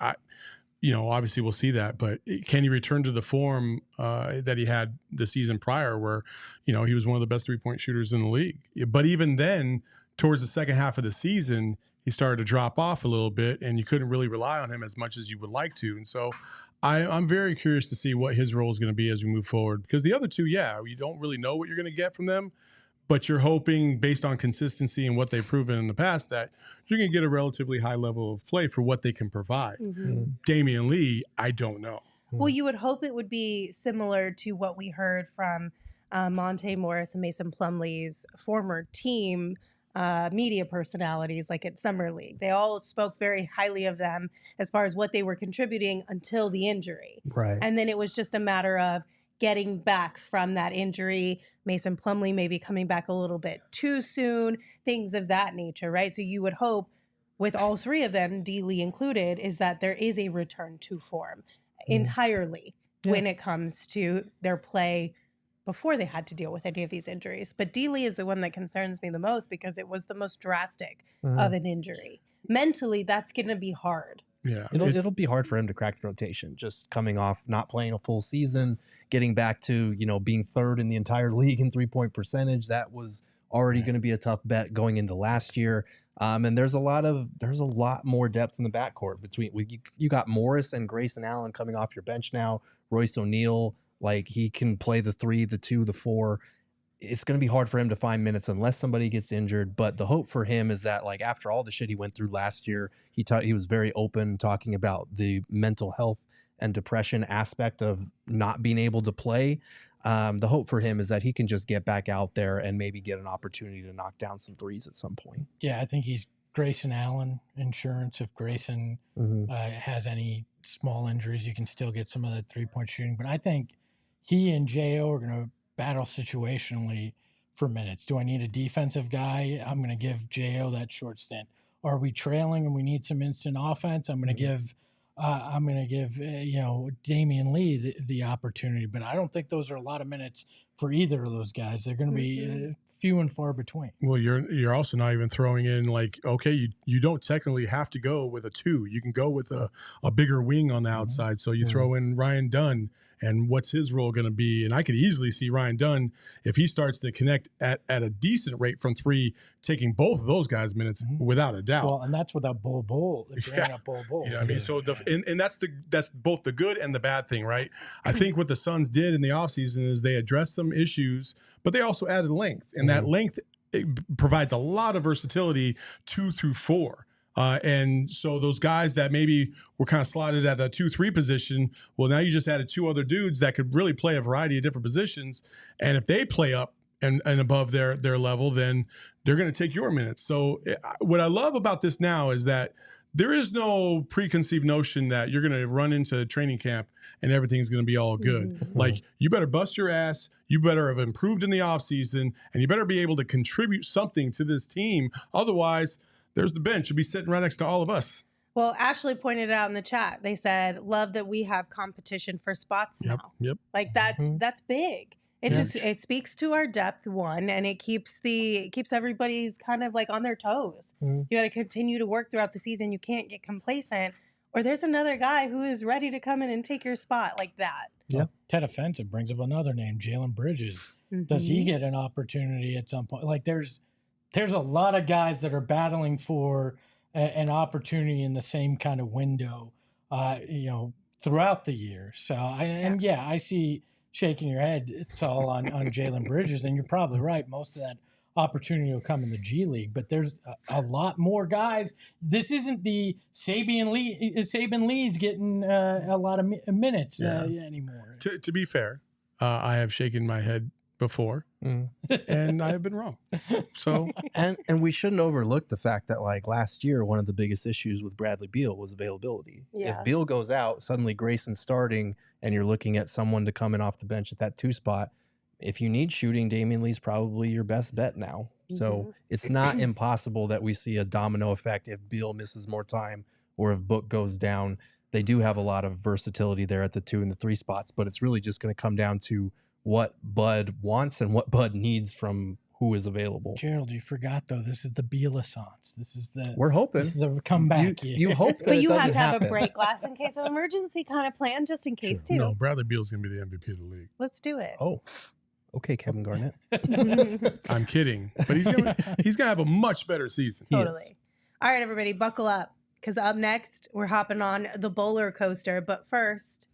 obviously we'll see that, but can he return to the form that he had the season prior, where, he was one of the best 3-point shooters in the league? But even then, towards the second half of the season, he started to drop off a little bit, and you couldn't really rely on him as much as you would like to. And so I'm very curious to see what his role is going to be as we move forward, because the other two, you don't really know what you're going to get from them, but you're hoping, based on consistency and what they've proven in the past, that you're going to get a relatively high level of play for what they can provide. Damian Lee, I don't know. Well, you would hope it would be similar to what we heard from Monte Morris and Mason Plumlee's former team media personalities, like at Summer League. They all spoke very highly of them as far as what they were contributing until the injury. Right. And then it was just a matter of getting back from that injury. Mason Plumlee maybe coming back a little bit too soon, things of that nature, right? So you would hope with all three of them, D. Lee included, is that there is a return to form entirely when it comes to their play before they had to deal with any of these injuries. But D. Lee is the one that concerns me the most, because it was the most drastic of an injury. Mentally, that's going to be hard. Yeah, it'll be hard for him to crack the rotation, just coming off not playing a full season, getting back to, being third in the entire league in 3-point percentage. That was already going to be a tough bet going into last year. And there's a lot more depth in the backcourt between you got Morris and Grayson Allen coming off your bench now, Royce O'Neal, Like, he can play the 3, the 2, the 4. It's going to be hard for him to find minutes unless somebody gets injured. But the hope for him is that, like, after all the shit he went through last year, he was very open talking about the mental health and depression aspect of not being able to play. The hope for him is that he can just get back out there and maybe get an opportunity to knock down some threes at some point. Yeah, I think he's Grayson Allen insurance. If Grayson has any small injuries, you can still get some of that 3-point shooting. But I think he and J.O. are going to battle situationally for minutes. Do I need a defensive guy? I'm going to give J.O. that short stint. Are we trailing and we need some instant offense? I'm going to give Damian Lee the opportunity, but I don't think those are a lot of minutes for either of those guys. They're going to be few and far between. Well, you're also not even throwing in, like, okay, you don't technically have to go with a 2. You can go with a bigger wing on the outside. So you throw in Ryan Dunn, and what's his role going to be? And I could easily see Ryan Dunn, if he starts to connect at a decent rate from 3, taking both of those guys minutes without a doubt. Well, and that's without Bull. Bull. You know what I mean? So and that's both the good and the bad thing, right? I think what the Suns did in the offseason is they addressed some issues, but they also added length, and that length provides a lot of versatility 2 through 4. And so those guys that maybe were kind of slotted at the 2-3 position, well, now you just added 2 other dudes that could really play a variety of different positions. And if they play up and above their level, then they're going to take your minutes. So what I love about this now is that there is no preconceived notion that you're going to run into training camp and everything's going to be all good. Like, you better bust your ass. You better have improved in the offseason, and you better be able to contribute something to this team. Otherwise, there's the bench. You'll be sitting right next to all of us. Well, Ashley pointed it out in the chat. They said, love that we have competition for spots now. Yep. Like, that's big. It speaks to our depth, one, and it keeps everybody's kind of like on their toes. You got to continue to work throughout the season. You can't get complacent, or there's another guy who is ready to come in and take your spot like that. Yeah. Ted Offensive brings up another name, Jalen Bridges. Does he get an opportunity at some point? Like, there's a lot of guys that are battling for an opportunity in the same kind of window, throughout the year. So I see shaking your head. It's all on Jalen Bridges, and you're probably right. Most of that opportunity will come in the G League, but there's a lot more guys. This isn't the Saban Lee's getting a lot of minutes anymore. To be fair, I have shaken my head before, and I have been wrong. So and we shouldn't overlook the fact that, like, last year, one of the biggest issues with Bradley Beal was availability. If Beal goes out, suddenly Grayson's starting, and you're looking at someone to come in off the bench at that 2 spot. If you need shooting, Damian Lee's probably your best bet now. So it's not impossible that we see a domino effect if Beal misses more time or if Book goes down. They do have a lot of versatility there at the 2 and the 3 spots, but it's really just going to come down to what Bud wants and what Bud needs from who is available. Gerald, you forgot, though, this is the Beal-a-sance. We're hoping. This is the comeback. You hope that but you it have to have happen. a break glass in case of emergency kind of plan, just in case, too. No, Bradley Beal's going to be the MVP of the league. Let's do it. Oh, okay, Kevin Garnett. I'm kidding, but he's gonna have a much better season. Totally. All right, everybody, buckle up, because up next, we're hopping on the bowler coaster. But first,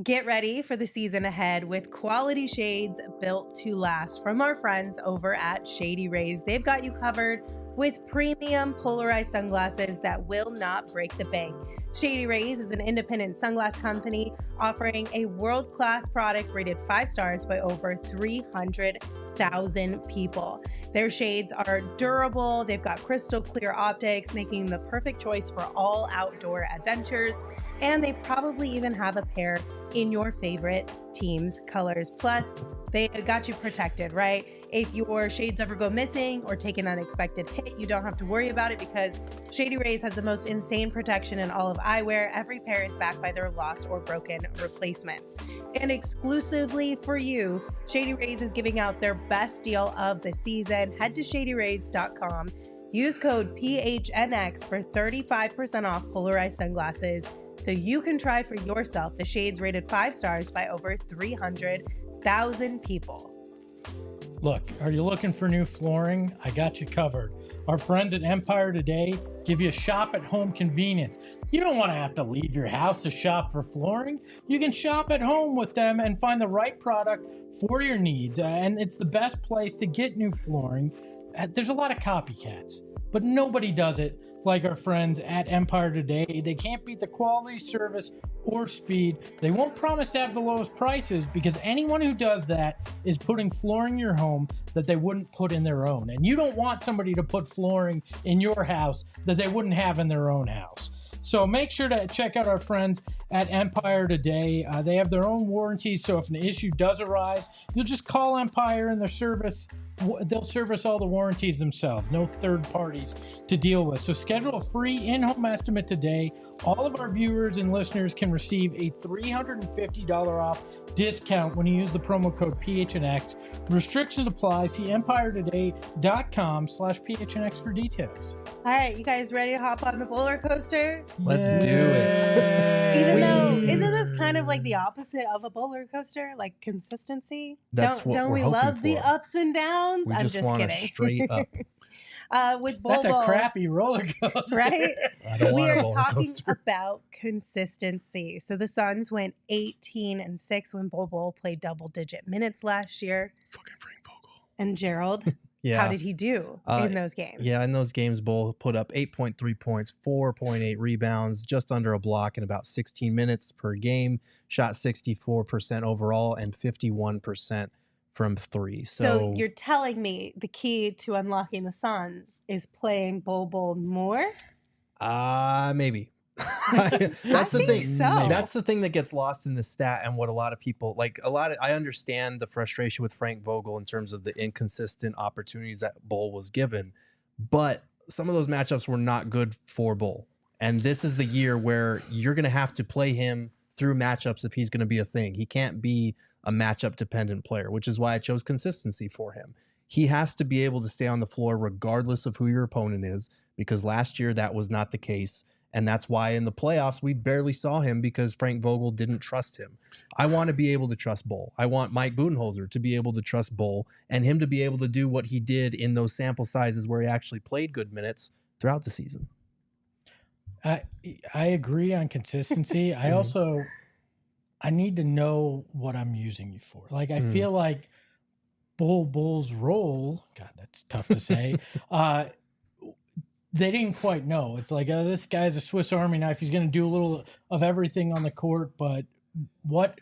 get ready for the season ahead with quality shades built to last from our friends over at Shady Rays. They've got you covered with premium polarized sunglasses that will not break the bank. Shady Rays is an independent sunglass company offering a world-class product rated 5 stars by over 300,000 people. Their shades are durable, they've got crystal clear optics, making the perfect choice for all outdoor adventures, and they probably even have a pair in your favorite team's colors. Plus, they got you protected, right? If your shades ever go missing or take an unexpected hit, you don't have to worry about it because Shady Rays has the most insane protection in all of eyewear. Every pair is backed by their lost or broken replacements. And exclusively for you, Shady Rays is giving out their best deal of the season. Head to shadyrays.com. Use code PHNX for 35% off polarized sunglasses so you can try for yourself the shades rated 5 stars by over 300,000 people. Look, are you looking for new flooring? I got you covered. Our friends at Empire Today give you a shop at home convenience. You don't want to have to leave your house to shop for flooring. You can shop at home with them and find the right product for your needs. And it's the best place to get new flooring. There's a lot of copycats, but nobody does it like our friends at Empire Today. They can't beat the quality, service, or speed. They won't promise to have the lowest prices, because anyone who does that is putting flooring in your home that they wouldn't put in their own. And you don't want somebody to put flooring in your house that they wouldn't have in their own house. So make sure to check out our friends at Empire Today. They have their own warranties, so if an issue does arise, you'll just call Empire and they'll service all the warranties themselves. No third parties to deal with. So schedule a free in-home estimate today. All of our viewers and listeners can receive a $350 off discount when you use the promo code PHNX. Restrictions apply. See empiretoday.com/PHNX for details. All right, you guys ready to hop on the roller coaster? Let's do it. Even though, isn't this kind of like the opposite of a roller coaster, like consistency? That's what don't we're we hoping love the for. ups and downs? We I'm just want kidding. a straight up. With That's Bobo, a crappy roller coaster. right? I don't We want a are roller talking coaster. about consistency. So the Suns went 18-6 when Bobo played double-digit minutes last year. Fucking Frank Vogel. And Gerald, Yeah. how did he do in those games? Yeah, in those games, Bull put up 8.3 points, 4.8 rebounds, just under a block in about 16 minutes per game, shot 64% overall and 51% from three. So you're telling me the key to unlocking the Suns is playing Bobo more? Maybe. That's the thing. So. That's the thing that gets lost in the stat, and what a lot of people I understand the frustration with Frank Vogel in terms of the inconsistent opportunities that Bull was given, but some of those matchups were not good for Bull. And this is the year where you're going to have to play him through matchups if he's going to be a thing. He can't be a matchup dependent player, which is why I chose consistency for him. He has to be able to stay on the floor regardless of who your opponent is, because last year that was not the case. And that's why in the playoffs, we barely saw him because Frank Vogel didn't trust him. I want to be able to trust Bull. I want Mike Budenholzer to be able to trust Bull and him to be able to do what he did in those sample sizes where he actually played good minutes throughout the season. I agree on consistency. I need to know what I'm using you for. Like, I feel like Bull's role, God, that's tough to say. They didn't quite know. It's like, this guy's a Swiss Army knife. He's going to do a little of everything on the court, but what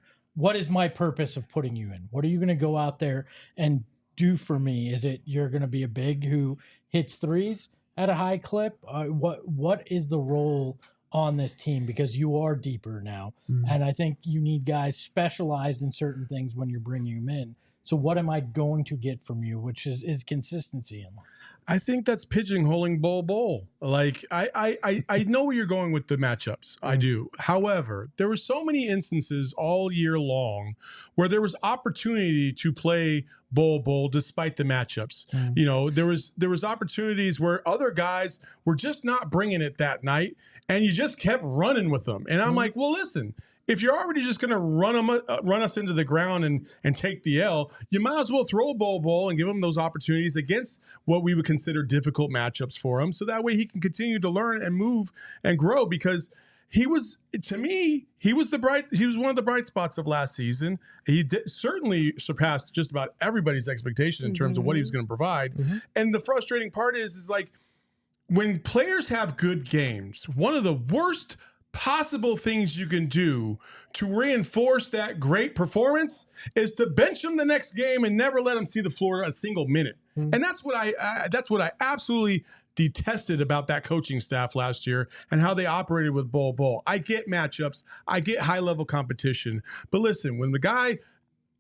is my purpose of putting you in? What are you going to go out there and do for me? Is it you're going to be a big who hits threes at a high clip? What is the role on this team? Because you are deeper now, and I think you need guys specialized in certain things when you're bringing them in. So what am I going to get from you, which is consistency in life? I think that's pigeonholing Bull. Like, I know where you're going with the matchups. I do. However, there were so many instances all year long where there was opportunity to play Bull despite the matchups. You know, there was opportunities where other guys were just not bringing it that night, and you just kept running with them. And I'm like, well, listen, if you're already just going to run us into the ground and take the L, you might as well throw a Bull and give him those opportunities against what we would consider difficult matchups for him. So that way he can continue to learn and move and grow, because he was, to me, he was one of the bright spots of last season. He certainly surpassed just about everybody's expectation in terms of what he was going to provide. And the frustrating part is like, when players have good games, one of the worst possible things you can do to reinforce that great performance is to bench them the next game and never let them see the floor a single minute. And that's what I absolutely detested about that coaching staff last year and how they operated with Bull. I get matchups, I get high level competition, but listen, when the guy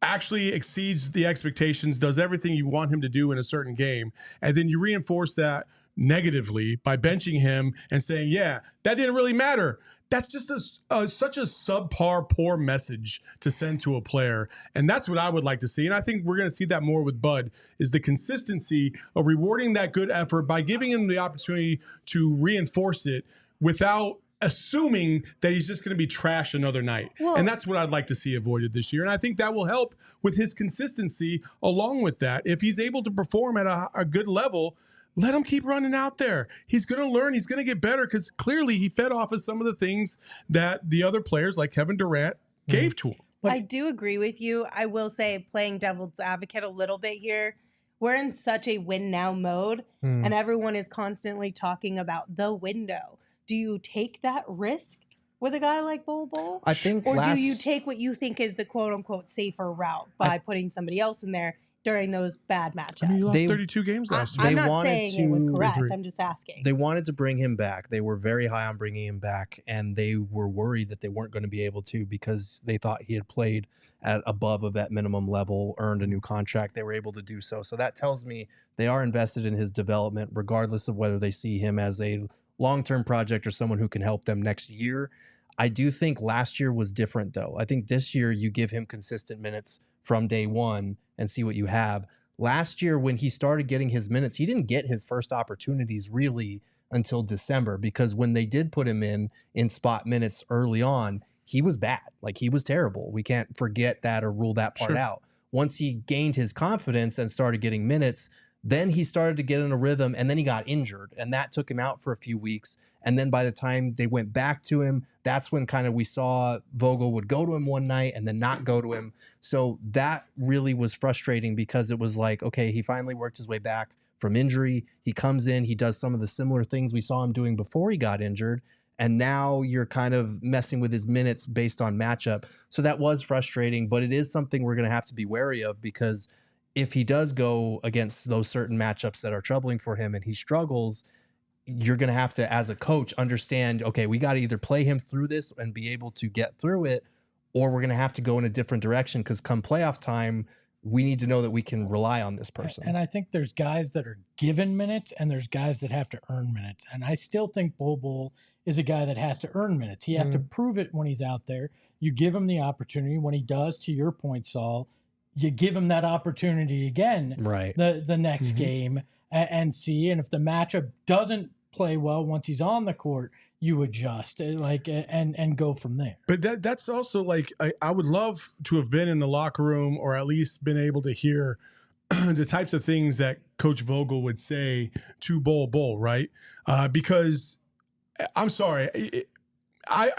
actually exceeds the expectations, does everything you want him to do in a certain game, and then you reinforce that negatively by benching him and saying, yeah, that didn't really matter. That's just such a subpar, poor message to send to a player. And that's what I would like to see. And I think we're going to see that more with Bud, is the consistency of rewarding that good effort by giving him the opportunity to reinforce it without assuming that he's just going to be trash another night. Well, and that's what I'd like to see avoided this year. And I think that will help with his consistency along with that. If he's able to perform at a good level, let him keep running out there. He's going to learn. He's going to get better because clearly he fed off of some of the things that the other players like Kevin Durant gave to him. I do agree with you. I will say, playing devil's advocate a little bit here, we're in such a win now mode and everyone is constantly talking about the window. Do you take that risk with a guy like Bol? I think, or do you take what you think is the quote unquote safer route by putting somebody else in there during those bad matchups? I mean, he lost 32 games last year. I'm not saying it was correct. I'm just asking. They wanted to bring him back. They were very high on bringing him back, and they were worried that they weren't going to be able to because they thought he had played at above of that minimum level, earned a new contract. They were able to do so. So that tells me they are invested in his development, regardless of whether they see him as a long-term project or someone who can help them next year. I do think last year was different, though. I think this year you give him consistent minutes from day one and see what you have. Last year, when he started getting his minutes, he didn't get his first opportunities really until December, because when they did put him in spot minutes early on, he was bad. Like, he was terrible. We can't forget that or rule that part out. Once he gained his confidence and started getting minutes, then he started to get in a rhythm, and then he got injured, and that took him out for a few weeks. And then by the time they went back to him, that's when kind of we saw Vogel would go to him one night and then not go to him. So that really was frustrating, because it was like, okay, he finally worked his way back from injury. He comes in, he does some of the similar things we saw him doing before he got injured, and now you're kind of messing with his minutes based on matchup. So that was frustrating, but it is something we're going to have to be wary of, because if he does go against those certain matchups that are troubling for him and he struggles, you're going to have to, as a coach, understand, okay, we got to either play him through this and be able to get through it, or we're going to have to go in a different direction, because come playoff time, we need to know that we can rely on this person. And I think there's guys that are given minutes and there's guys that have to earn minutes. And I still think Bol is a guy that has to earn minutes. He has to prove it when he's out there. You give him the opportunity. When he does, to your point, Saul, you give him that opportunity again the next game and see. And if the matchup doesn't play well once he's on the court, you adjust and go from there. But that's also like, I would love to have been in the locker room, or at least been able to hear the types of things that Coach Vogel would say to Bol, right? Because I'm sorry,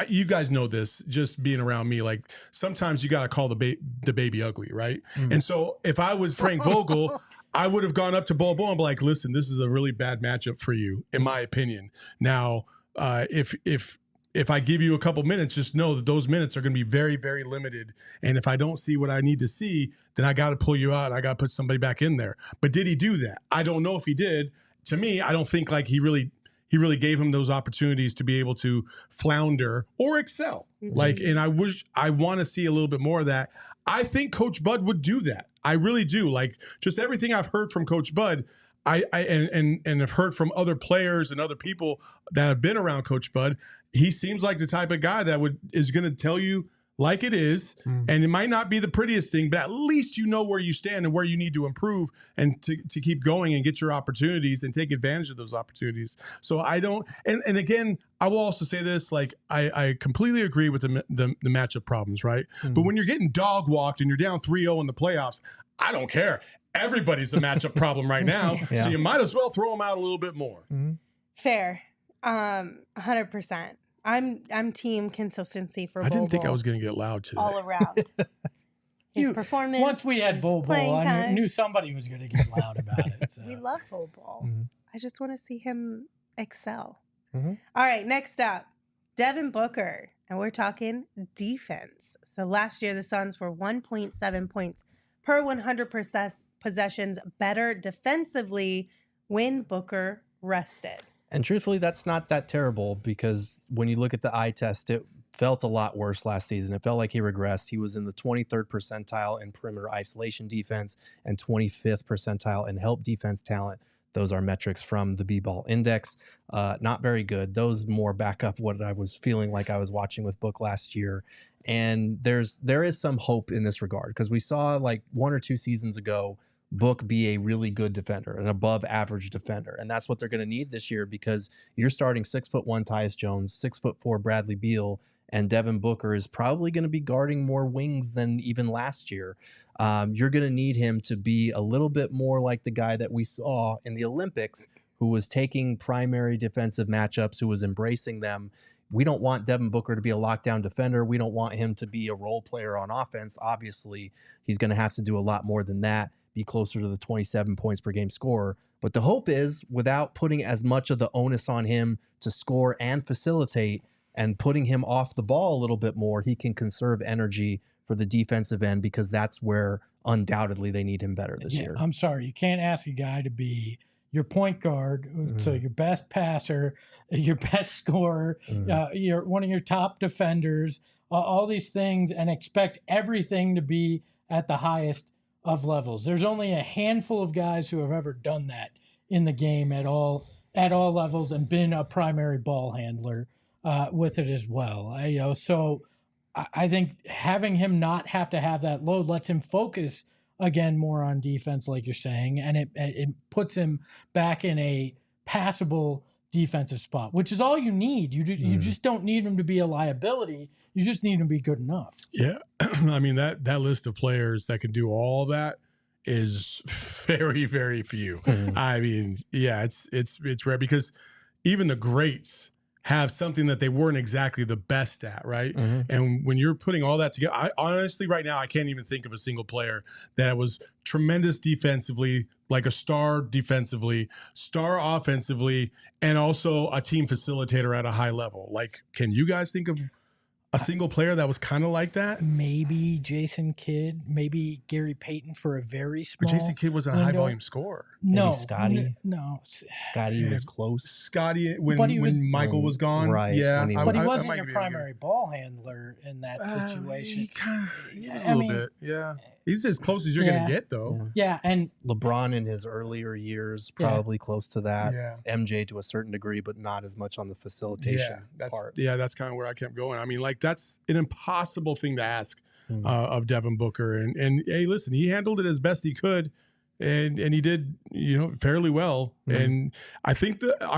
you guys know this, just being around me, like sometimes you got to call the baby ugly, right? And so if I was Frank Vogel, I would have gone up to Bol and be like, listen, this is a really bad matchup for you, in my opinion. Now, if I give you a couple minutes, just know that those minutes are going to be very, very limited. And if I don't see what I need to see, then I got to pull you out and I got to put somebody back in there. But did he do that? I don't know if he did. To me, I don't think like he really gave him those opportunities to be able to flounder or excel. Like, and I want to see a little bit more of that. I think Coach Bud would do that. I really do. Like, just everything I've heard from Coach Bud, I have heard from other players and other people that have been around Coach Bud. He seems like the type of guy that is going to tell you like it is, and it might not be the prettiest thing, but at least you know where you stand and where you need to improve and to keep going and get your opportunities and take advantage of those opportunities. So I don't, and again, I will also say this, like I completely agree with the matchup problems, right? But when you're getting dog walked and you're down 3-0 in the playoffs, I don't care. Everybody's a matchup problem right now, so you might as well throw them out a little bit more. Fair, 100%. I'm team consistency for Bol. I didn't think I was going to get loud today. All around. His performance. Once we had Bol, I knew somebody was going to get loud about it. So. We love Bol. I just want to see him excel. All right, next up, Devin Booker. And we're talking defense. So last year, the Suns were 1.7 points per 100 possessions better defensively when Booker rested. And truthfully, that's not that terrible, because when you look at the eye test, it felt a lot worse last season. It felt like he regressed. He was in the 23rd percentile in perimeter isolation defense and 25th percentile in help defense talent. Those are metrics from the B-Ball Index. Not very good. Those more back up what I was feeling like I was watching with Book last year. And there is some hope in this regard, because we saw like 1 or 2 seasons ago Book be a really good defender, an above average defender. And that's what they're going to need this year, because you're starting 6'1" Tyus Jones, 6'4" Bradley Beal, and Devin Booker is probably going to be guarding more wings than even last year. You're going to need him to be a little bit more like the guy that we saw in the Olympics, who was taking primary defensive matchups, who was embracing them. We don't want Devin Booker to be a lockdown defender. We don't want him to be a role player on offense. Obviously, he's going to have to do a lot more than that, be closer to the 27 points per game scorer. But the hope is, without putting as much of the onus on him to score and facilitate, and putting him off the ball a little bit more, he can conserve energy for the defensive end, because that's where undoubtedly they need him better this year. I'm sorry, you can't ask a guy to be your point guard, so your best passer, your best scorer, your one of your top defenders, all these things, and expect everything to be at the highest of levels. There's only a handful of guys who have ever done that in the game at all levels, and been a primary ball handler with it as well. So I think having him not have to have that load lets him focus again more on defense, like you're saying, and it puts him back in a passable defensive spot, which is all you need. You just don't need him to be a liability. You just need him to be good enough. Yeah, I mean that list of players that can do all that is very, very few. I mean, yeah, it's rare, because even the greats have something that they weren't exactly the best at, right? And when you're putting all that together, I honestly, right now, I can't even think of a single player that was tremendous defensively, like a star defensively, star offensively, and also a team facilitator at a high level. Like, can you guys think of a single player that was kind of like that? Maybe Jason Kidd, maybe Gary Payton for a very small. But Jason Kidd wasn't a high volume scorer. No, maybe Scotty. No, Scotty was close. Scotty, when Michael was gone, right? Yeah, but he wasn't your primary ball handler in that situation. He was a little bit, yeah. He's as close as you're gonna get, though. Yeah, and LeBron in his earlier years, probably close to that. Yeah. MJ to a certain degree, but not as much on the facilitation part. Yeah, that's kind of where I kept going. I mean, like, that's an impossible thing to ask of Devin Booker. And hey, listen, he handled it as best he could, and he did, fairly well. And I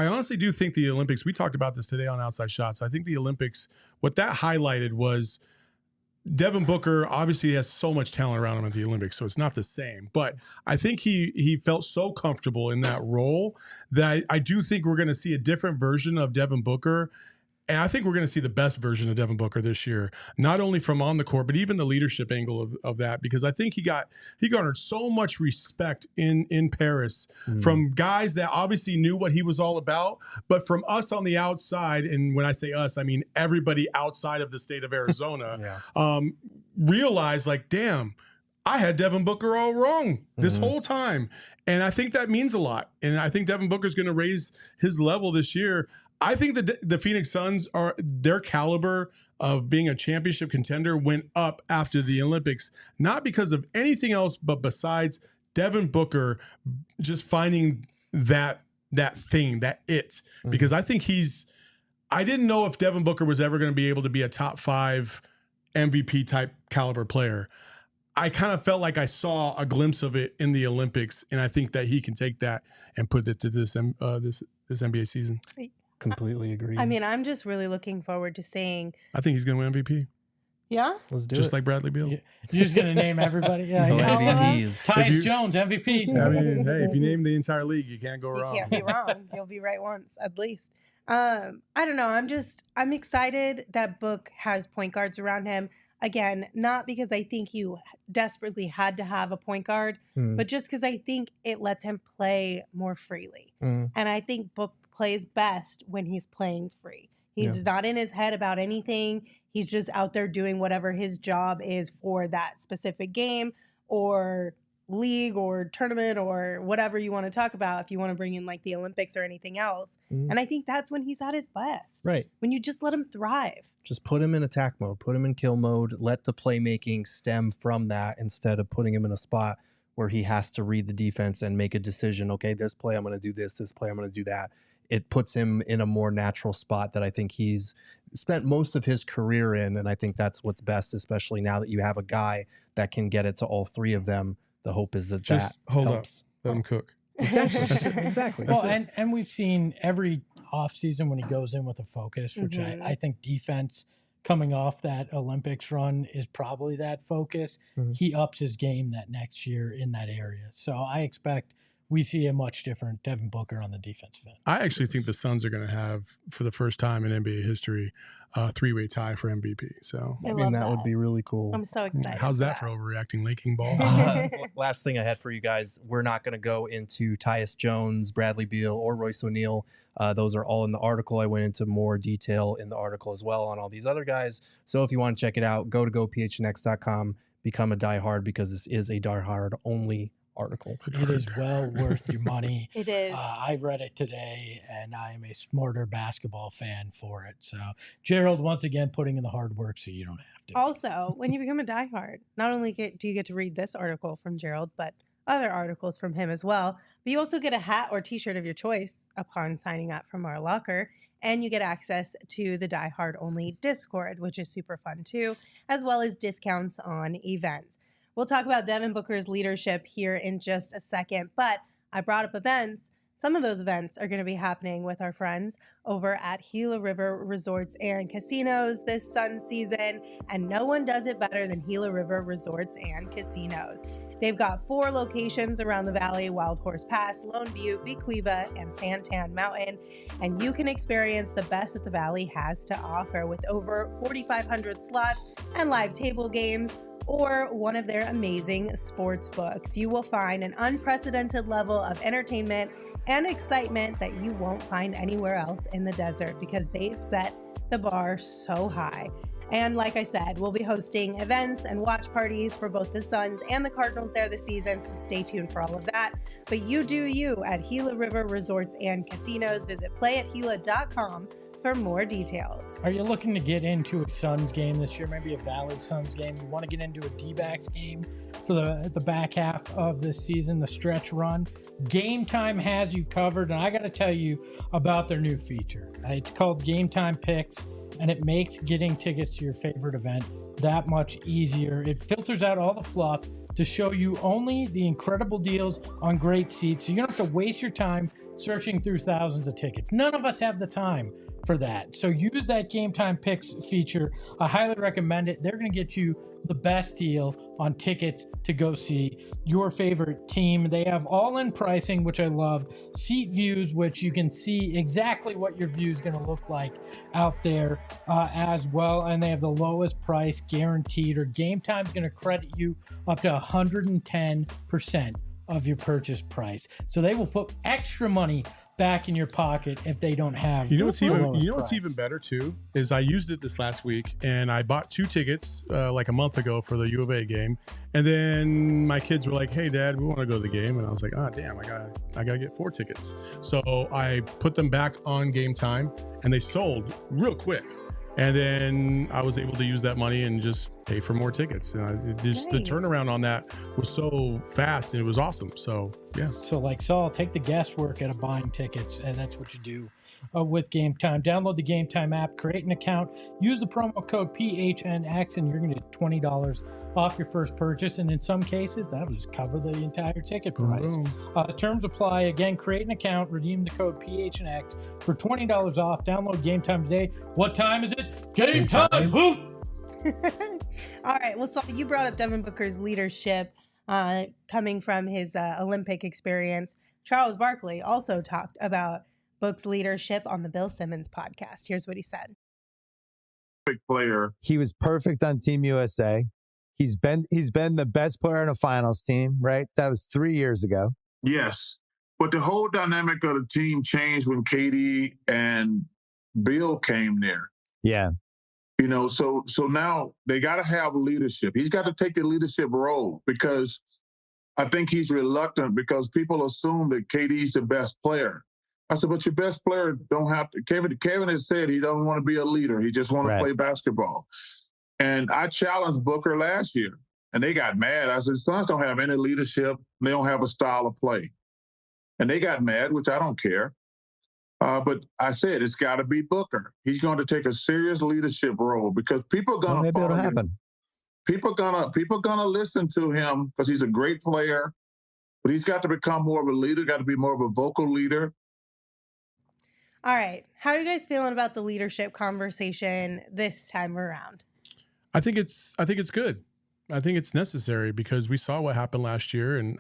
honestly do think the Olympics, we talked about this today on Outside Shots. I think the Olympics, what that highlighted was Devin Booker obviously has so much talent around him at the Olympics, so it's not the same. But I think he felt so comfortable in that role that I do think we're going to see a different version of Devin Booker. And I think we're going to see the best version of Devin Booker this year, not only from on the court, but even the leadership angle of that, because I think he garnered so much respect in Paris from guys that obviously knew what he was all about, but from us on the outside, and when I say us, I mean everybody outside of the state of Arizona, realized, like, damn, I had Devin Booker all wrong this whole time. And I think that means a lot. And I think Devin Booker's going to raise his level this year. I think the Phoenix Suns, their caliber of being a championship contender went up after the Olympics, not because of anything else, but besides Devin Booker just finding that thing, that it. Because I think I didn't know if Devin Booker was ever going to be able to be a top 5 MVP type caliber player. I kind of felt like I saw a glimpse of it in the Olympics, and I think that he can take that and put it to this NBA season. Completely agree. I mean, I'm just really looking forward to seeing. I think he's going to win MVP. Yeah? Let's do it. Just like Bradley Beal. You're just going to name everybody? Yeah. MVPs. Tyus Jones, MVP. I mean, hey, if you name the entire league, you can't go wrong. You can't be wrong. You'll be right once, at least. I don't know. I'm excited that Book has point guards around him. Again, not because I think you desperately had to have a point guard, but just because I think it lets him play more freely. And I think Book plays best when he's playing free. He's not in his head about anything. He's just out there doing whatever his job is for that specific game or league or tournament or whatever you want to talk about, if you want to bring in like the Olympics or anything else. And I think that's when he's at his best. Right. When you just let him thrive. Just put him in attack mode, put him in kill mode, let the playmaking stem from that instead of putting him in a spot where he has to read the defense and make a decision. Okay, this play I'm going to do this play I'm going to do that. It puts him in a more natural spot that I think he's spent most of his career in. And I think that's what's best, especially now that you have a guy that can get it to all three of them the hope is that Just that hold helps. up. Let him cook. Exactly. Exactly. Well, and we've seen every offseason when he goes in with a focus, which I think defense coming off that Olympics run is probably that focus. He ups his game that next year in that area. So I expect we see a much different Devin Booker on the defensive end. I actually think the Suns are going to have, for the first time in NBA history, a three-way tie for MVP. So I mean, that would be really cool. I'm so excited. How's that for overreacting, linking ball? Last thing I had for you guys, we're not going to go into Tyus Jones, Bradley Beal, or Royce O'Neal. Those are all in the article. I went into more detail in the article as well on all these other guys. So if you want to check it out, go to gophnx.com, become a diehard, because this is a diehard only article. It is well worth your money. It is. I read it today, and I am a smarter basketball fan for it. So, Gerald, once again, putting in the hard work so you don't have to. Also, when you become a diehard, not only do you get to read this article from Gerald, but other articles from him as well. But you also get a hat or t-shirt of your choice upon signing up from our locker. And you get access to the Die Hard Only Discord, which is super fun too, as well as discounts on events. We'll talk about Devin Booker's leadership here in just a second, but I brought up events. Some of those events are going to be happening with our friends over at Gila River Resorts and Casinos this Sun season, and no one does it better than Gila River Resorts and Casinos. They've got 4 locations around the valley: Wild Horse Pass, Lone Butte, Bequiva, and Santan Mountain, and you can experience the best that the valley has to offer with over 4,500 slots and live table games, or one of their amazing sports books. You will find an unprecedented level of entertainment and excitement that you won't find anywhere else in the desert, because they've set the bar so high. And like I said, we'll be hosting events and watch parties for both the Suns and the Cardinals there this season, so stay tuned for all of that. But you do you at Gila River Resorts and Casinos. Visit playatgila.com for more details. Are you looking to get into a Suns game this year, maybe a Valley Suns game? You want to get into a D-backs game for the back half of this season, the stretch run? Game Time has you covered, and I got to tell you about their new feature. It's called Game Time Picks, and it makes getting tickets to your favorite event that much easier. It filters out all the fluff to show you only the incredible deals on great seats, so you don't have to waste your time searching through thousands of tickets. None of us have the time for that. So use that Game Time Picks feature. I highly recommend it. They're going to get you the best deal on tickets to go see your favorite team. They have all-in pricing, which I love, seat views, which you can see exactly what your view is going to look like out there as well. And they have the lowest price guaranteed, or Game Time is going to credit you up to 110% of your purchase price. So they will put extra money back in your pocket if they don't have. You know what's even better too is I used it this last week, and I bought 2 tickets like a month ago for the U of A game, and then my kids were like, "Hey, Dad, we want to go to the game," and I was like, "Oh, damn, I gotta get 4 tickets." So I put them back on Game Time, and they sold real quick. And then I was able to use that money and just pay for more tickets. Just the turnaround on that was so fast, and it was awesome. So, yeah. So like Saul, take the guesswork out of buying tickets, and that's what you do with Game Time. Download the Game Time app, create an account, use the promo code PHNX, and you're going to get $20 off your first purchase. And in some cases, that'll just cover the entire ticket price. Terms apply. Again, create an account, redeem the code PHNX for $20 off. Download Game Time today. What time is it? Game time! Hoop! All right. Well, so you brought up Devin Booker's leadership coming from his Olympic experience. Charles Barkley also talked about Book's leadership on the Bill Simmons podcast. Here's what he said. Player. He was perfect on Team USA. He's been the best player on a finals team, right? That was 3 years ago. Yes. But the whole dynamic of the team changed when KD and Bill came there. Yeah. You know, so now they got to have leadership. He's got to take the leadership role, because I think he's reluctant because people assume that KD's the best player. I said, but your best player don't have to. Kevin has said he doesn't want to be a leader. He just want to play basketball. And I challenged Booker last year, and they got mad. I said, Suns don't have any leadership. They don't have a style of play. And they got mad, which I don't care. But I said, it's got to be Booker. He's going to take a serious leadership role, because people are going to maybe it'll happen. people gonna listen to him because he's a great player, but he's got to become more of a leader, got to be more of a vocal leader. All right. How are you guys feeling about the leadership conversation this time around? I think it's good. I think it's necessary because we saw what happened last year, and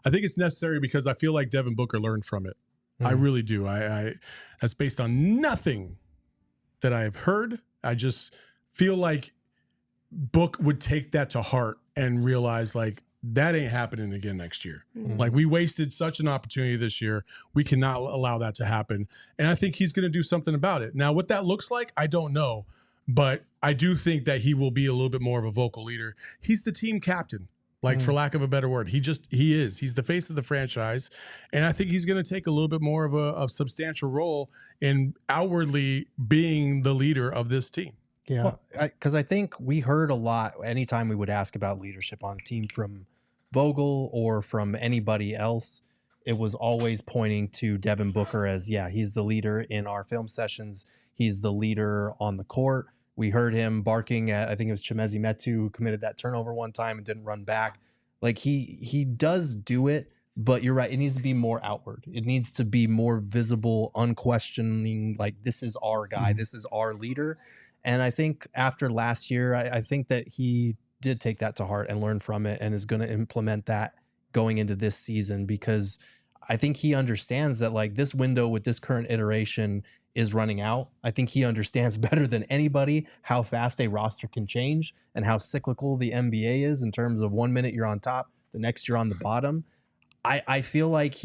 I think it's necessary because I feel like Devin Booker learned from it. I really do. I that's based on nothing that I've heard. I just feel like Book would take that to heart and realize like that ain't happening again next year. Like we wasted such an opportunity this year. We cannot allow that to happen. And I think he's going to do something about it. Now, what that looks like, I don't know, but I do think that he will be a little bit more of a vocal leader. He's the team captain, like for lack of a better word. He is. He's the face of the franchise. And I think he's going to take a little bit more of a substantial role in outwardly being the leader of this team. Yeah, because I think we heard a lot anytime we would ask about leadership on the team from Vogel or from anybody else. It was always pointing to Devin Booker as, yeah, he's the leader in our film sessions. He's the leader on the court. We heard him barking at, I think it was Chimezie Metu who committed that turnover one time and didn't run back. Like he does do it, but you're right. It needs to be more outward. It needs to be more visible, unquestioning, like this is our guy. This is our leader. And I think after last year, I think that he did take that to heart and learn from it and is going to implement that going into this season, because I think he understands that like this window with this current iteration is running out. I think he understands better than anybody how fast a roster can change and how cyclical the NBA is in terms of 1 minute you're on top, the next you're on the bottom. I feel like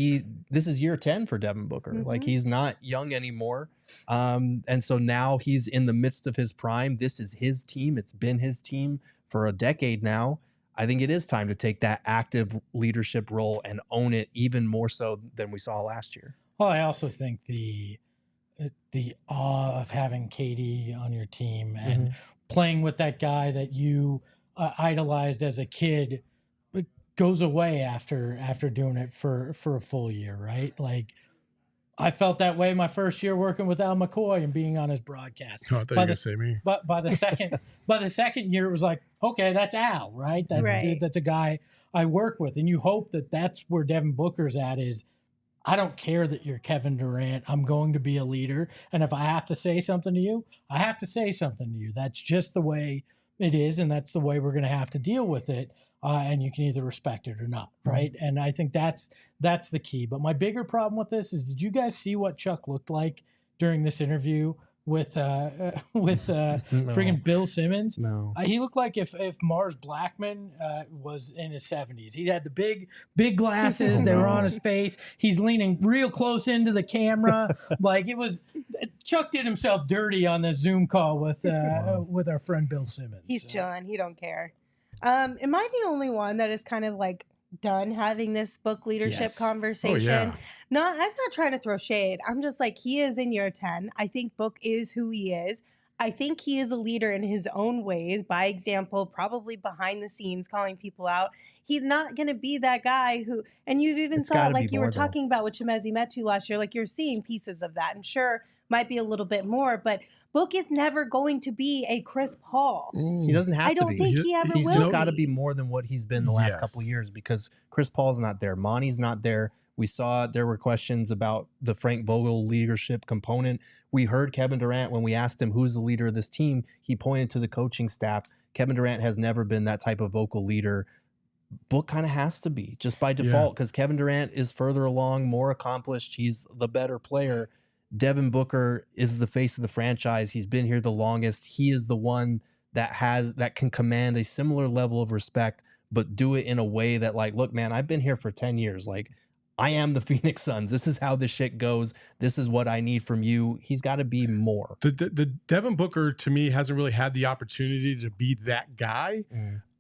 this is year 10 for Devin Booker. Like he's not young anymore. And so now he's in the midst of his prime. This is his team. It's been his team for a decade now. I think it is time to take that active leadership role and own it even more so than we saw last year. Well, I also think the awe of having KD on your team and playing with that guy that you idolized as a kid goes away after doing it for a full year, right? Like I felt that way my first year working with Al McCoy and being on his broadcast. Oh, I thought you were gonna say me. But by the second year, it was like, okay, that's Al, right? That's a guy I work with, and you hope that that's where Devin Booker's at. Is I don't care that you're Kevin Durant. I'm going to be a leader, and if I have to say something to you, I have to say something to you. That's just the way it is, and that's the way we're going to have to deal with it. And you can either respect it or not, right? And I think that's the key. But my bigger problem with this is, did you guys see what Chuck looked like during this interview with friggin' Bill Simmons? No. He looked like if Mars Blackman was in his 70s. He had the big glasses. They were on his face. He's leaning real close into the camera. Like it was, Chuck did himself dirty on this Zoom call with our friend Bill Simmons. He's chilling. He don't care. Am I the only one that is kind of like done having this book leadership conversation? No, I'm not trying to throw shade. I'm just like, he is in year 10. I think Book is who he is. I think he is a leader in his own ways, by example, probably behind the scenes, calling people out. He's not going to be that guy who, and you even saw, like you were talking about with Chimezie Metu last year, like you're seeing pieces of that. And sure, might be a little bit more, but Book is never going to be a Chris Paul. He doesn't have to be. I don't think he ever will. He's just got to be more than what he's been the last couple of years, because Chris Paul's not there. Monty's not there. We saw there were questions about the Frank Vogel leadership component. We heard Kevin Durant, when we asked him who's the leader of this team, he pointed to the coaching staff. Kevin Durant has never been that type of vocal leader. Book kind of has to be just by default, because Kevin Durant is further along, more accomplished. He's the better player. Devin Booker is the face of the franchise. He's been here the longest. He is the one that can command a similar level of respect, but do it in a way that, like, look, man, I've been here for 10 years. Like, I am the Phoenix Suns. This is how this shit goes. This is what I need from you. He's got to be more. The Devin Booker, to me, hasn't really had the opportunity to be that guy,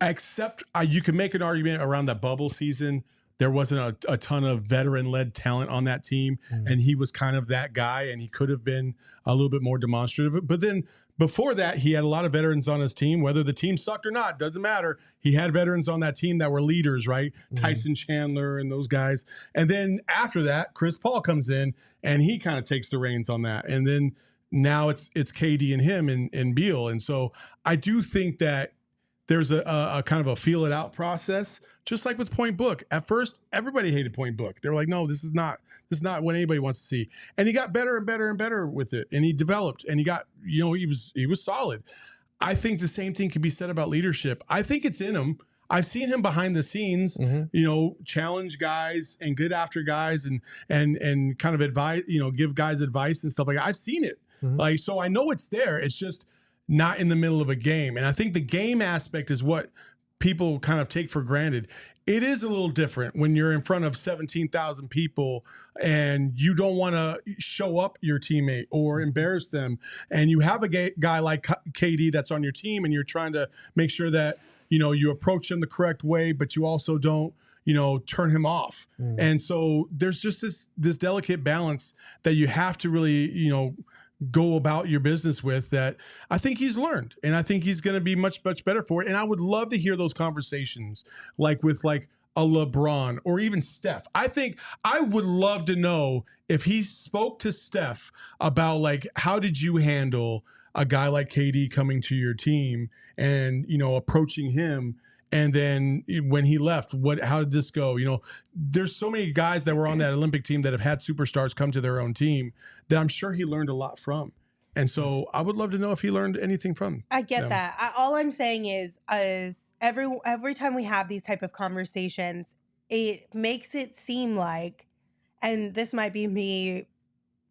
except you can make an argument around that bubble season. There wasn't a ton of veteran-led talent on that team, and he was kind of that guy, and he could have been a little bit more demonstrative. But then before that, he had a lot of veterans on his team. Whether the team sucked or not, doesn't matter. He had veterans on that team that were leaders, right? Tyson Chandler and those guys. And then after that, Chris Paul comes in, and he kind of takes the reins on that. And then now it's KD and him and Beal. And so I do think that there's a kind of a feel it out process, just like with Point Book. At first, everybody hated Point Book. They were like, no, this is not what anybody wants to see. And he got better and better and better with it. And he developed, and he got, he was solid. I think the same thing can be said about leadership. I think it's in him. I've seen him behind the scenes, challenge guys and get after guys and kind of advise, give guys advice and stuff like that. I've seen it. Like, so I know it's there. It's just not in the middle of a game. And I think the game aspect is what people kind of take for granted. It is a little different when you're in front of 17,000 people and you don't want to show up your teammate or embarrass them. And you have a guy like KD that's on your team, and you're trying to make sure that, you approach him the correct way, but you also don't, turn him off. And so there's just this delicate balance that you have to really, go about your business with, that I think he's learned, and I think he's going to be much, much better for it. And I would love to hear those conversations, like with a LeBron or even Steph. I think I would love to know if he spoke to Steph about how did you handle a guy like KD coming to your team and, approaching him. And then when he left, how did this go? There's so many guys that were on that Olympic team that have had superstars come to their own team that I'm sure he learned a lot from. And so I would love to know if he learned anything from. I get that. All I'm saying is every time we have these type of conversations, it makes it seem like, and this might be me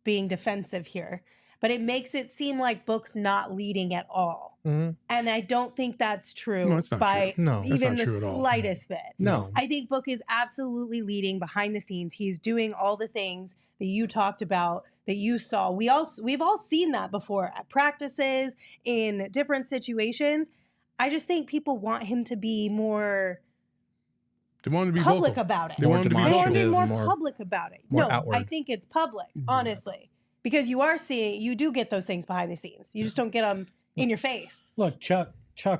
being defensive here, but it makes it seem like Book's not leading at all. And I don't think that's true. No, it's not by true. No, even the true at all. slightest bit. No. I think Book is absolutely leading behind the scenes. He's doing all the things that you talked about, that you saw. We've all seen that before at practices, in different situations. I just think people want him to be more public about it. They want him to be more public about it. No, outward. I think it's public, honestly. Because you do get those things behind the scenes. You just don't get them in your face. Look, Chuck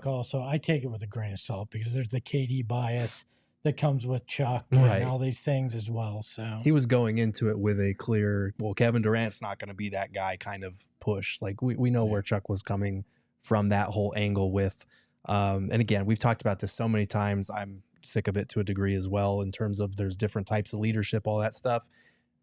also, I take it with a grain of salt, because there's the KD bias that comes with Chuck and all these things as well. So he was going into it with a clear, Kevin Durant's not going to be that guy kind of push. Like we know where Chuck was coming from, that whole angle with, and again, we've talked about this so many times. I'm sick of it to a degree as well, in terms of there's different types of leadership, all that stuff.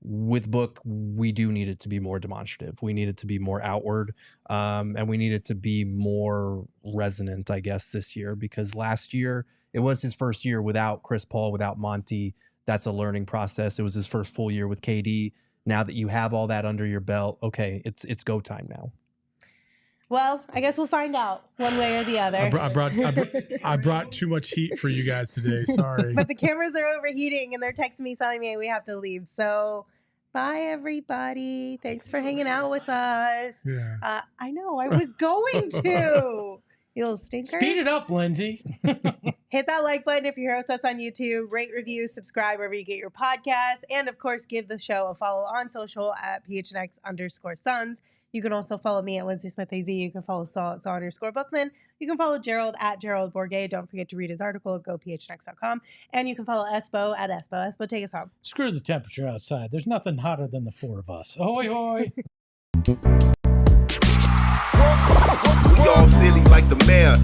With Book, we do need it to be more demonstrative. We need it to be more outward, and we need it to be more resonant, I guess, this year, because last year it was his first year without Chris Paul, without Monty. That's a learning process. It was his first full year with KD. Now that you have all that under your belt, okay, it's go time now. Well, I guess we'll find out one way or the other. I brought too much heat for you guys today. Sorry. But the cameras are overheating and they're texting me telling me we have to leave. So bye, everybody. Thanks for hanging out with us. Yeah. I know. I was going to. You little stinkers. Speed it up, Lindsay. Hit that like button if you're here with us on YouTube. Rate, review, subscribe wherever you get your podcasts. And, of course, give the show a follow on social at PHNX_Suns. You can also follow me at Lindsay Smith AZ. You can follow Saul at Saul_Bookman. You can follow Gerald at Gerald Bourget. Don't forget to read his article at GoPHNX.com. And you can follow Espo at Espo. Espo, take us home. Screw the temperature outside. There's nothing hotter than the four of us. Ahoy, hoy. We all silly like the mayor.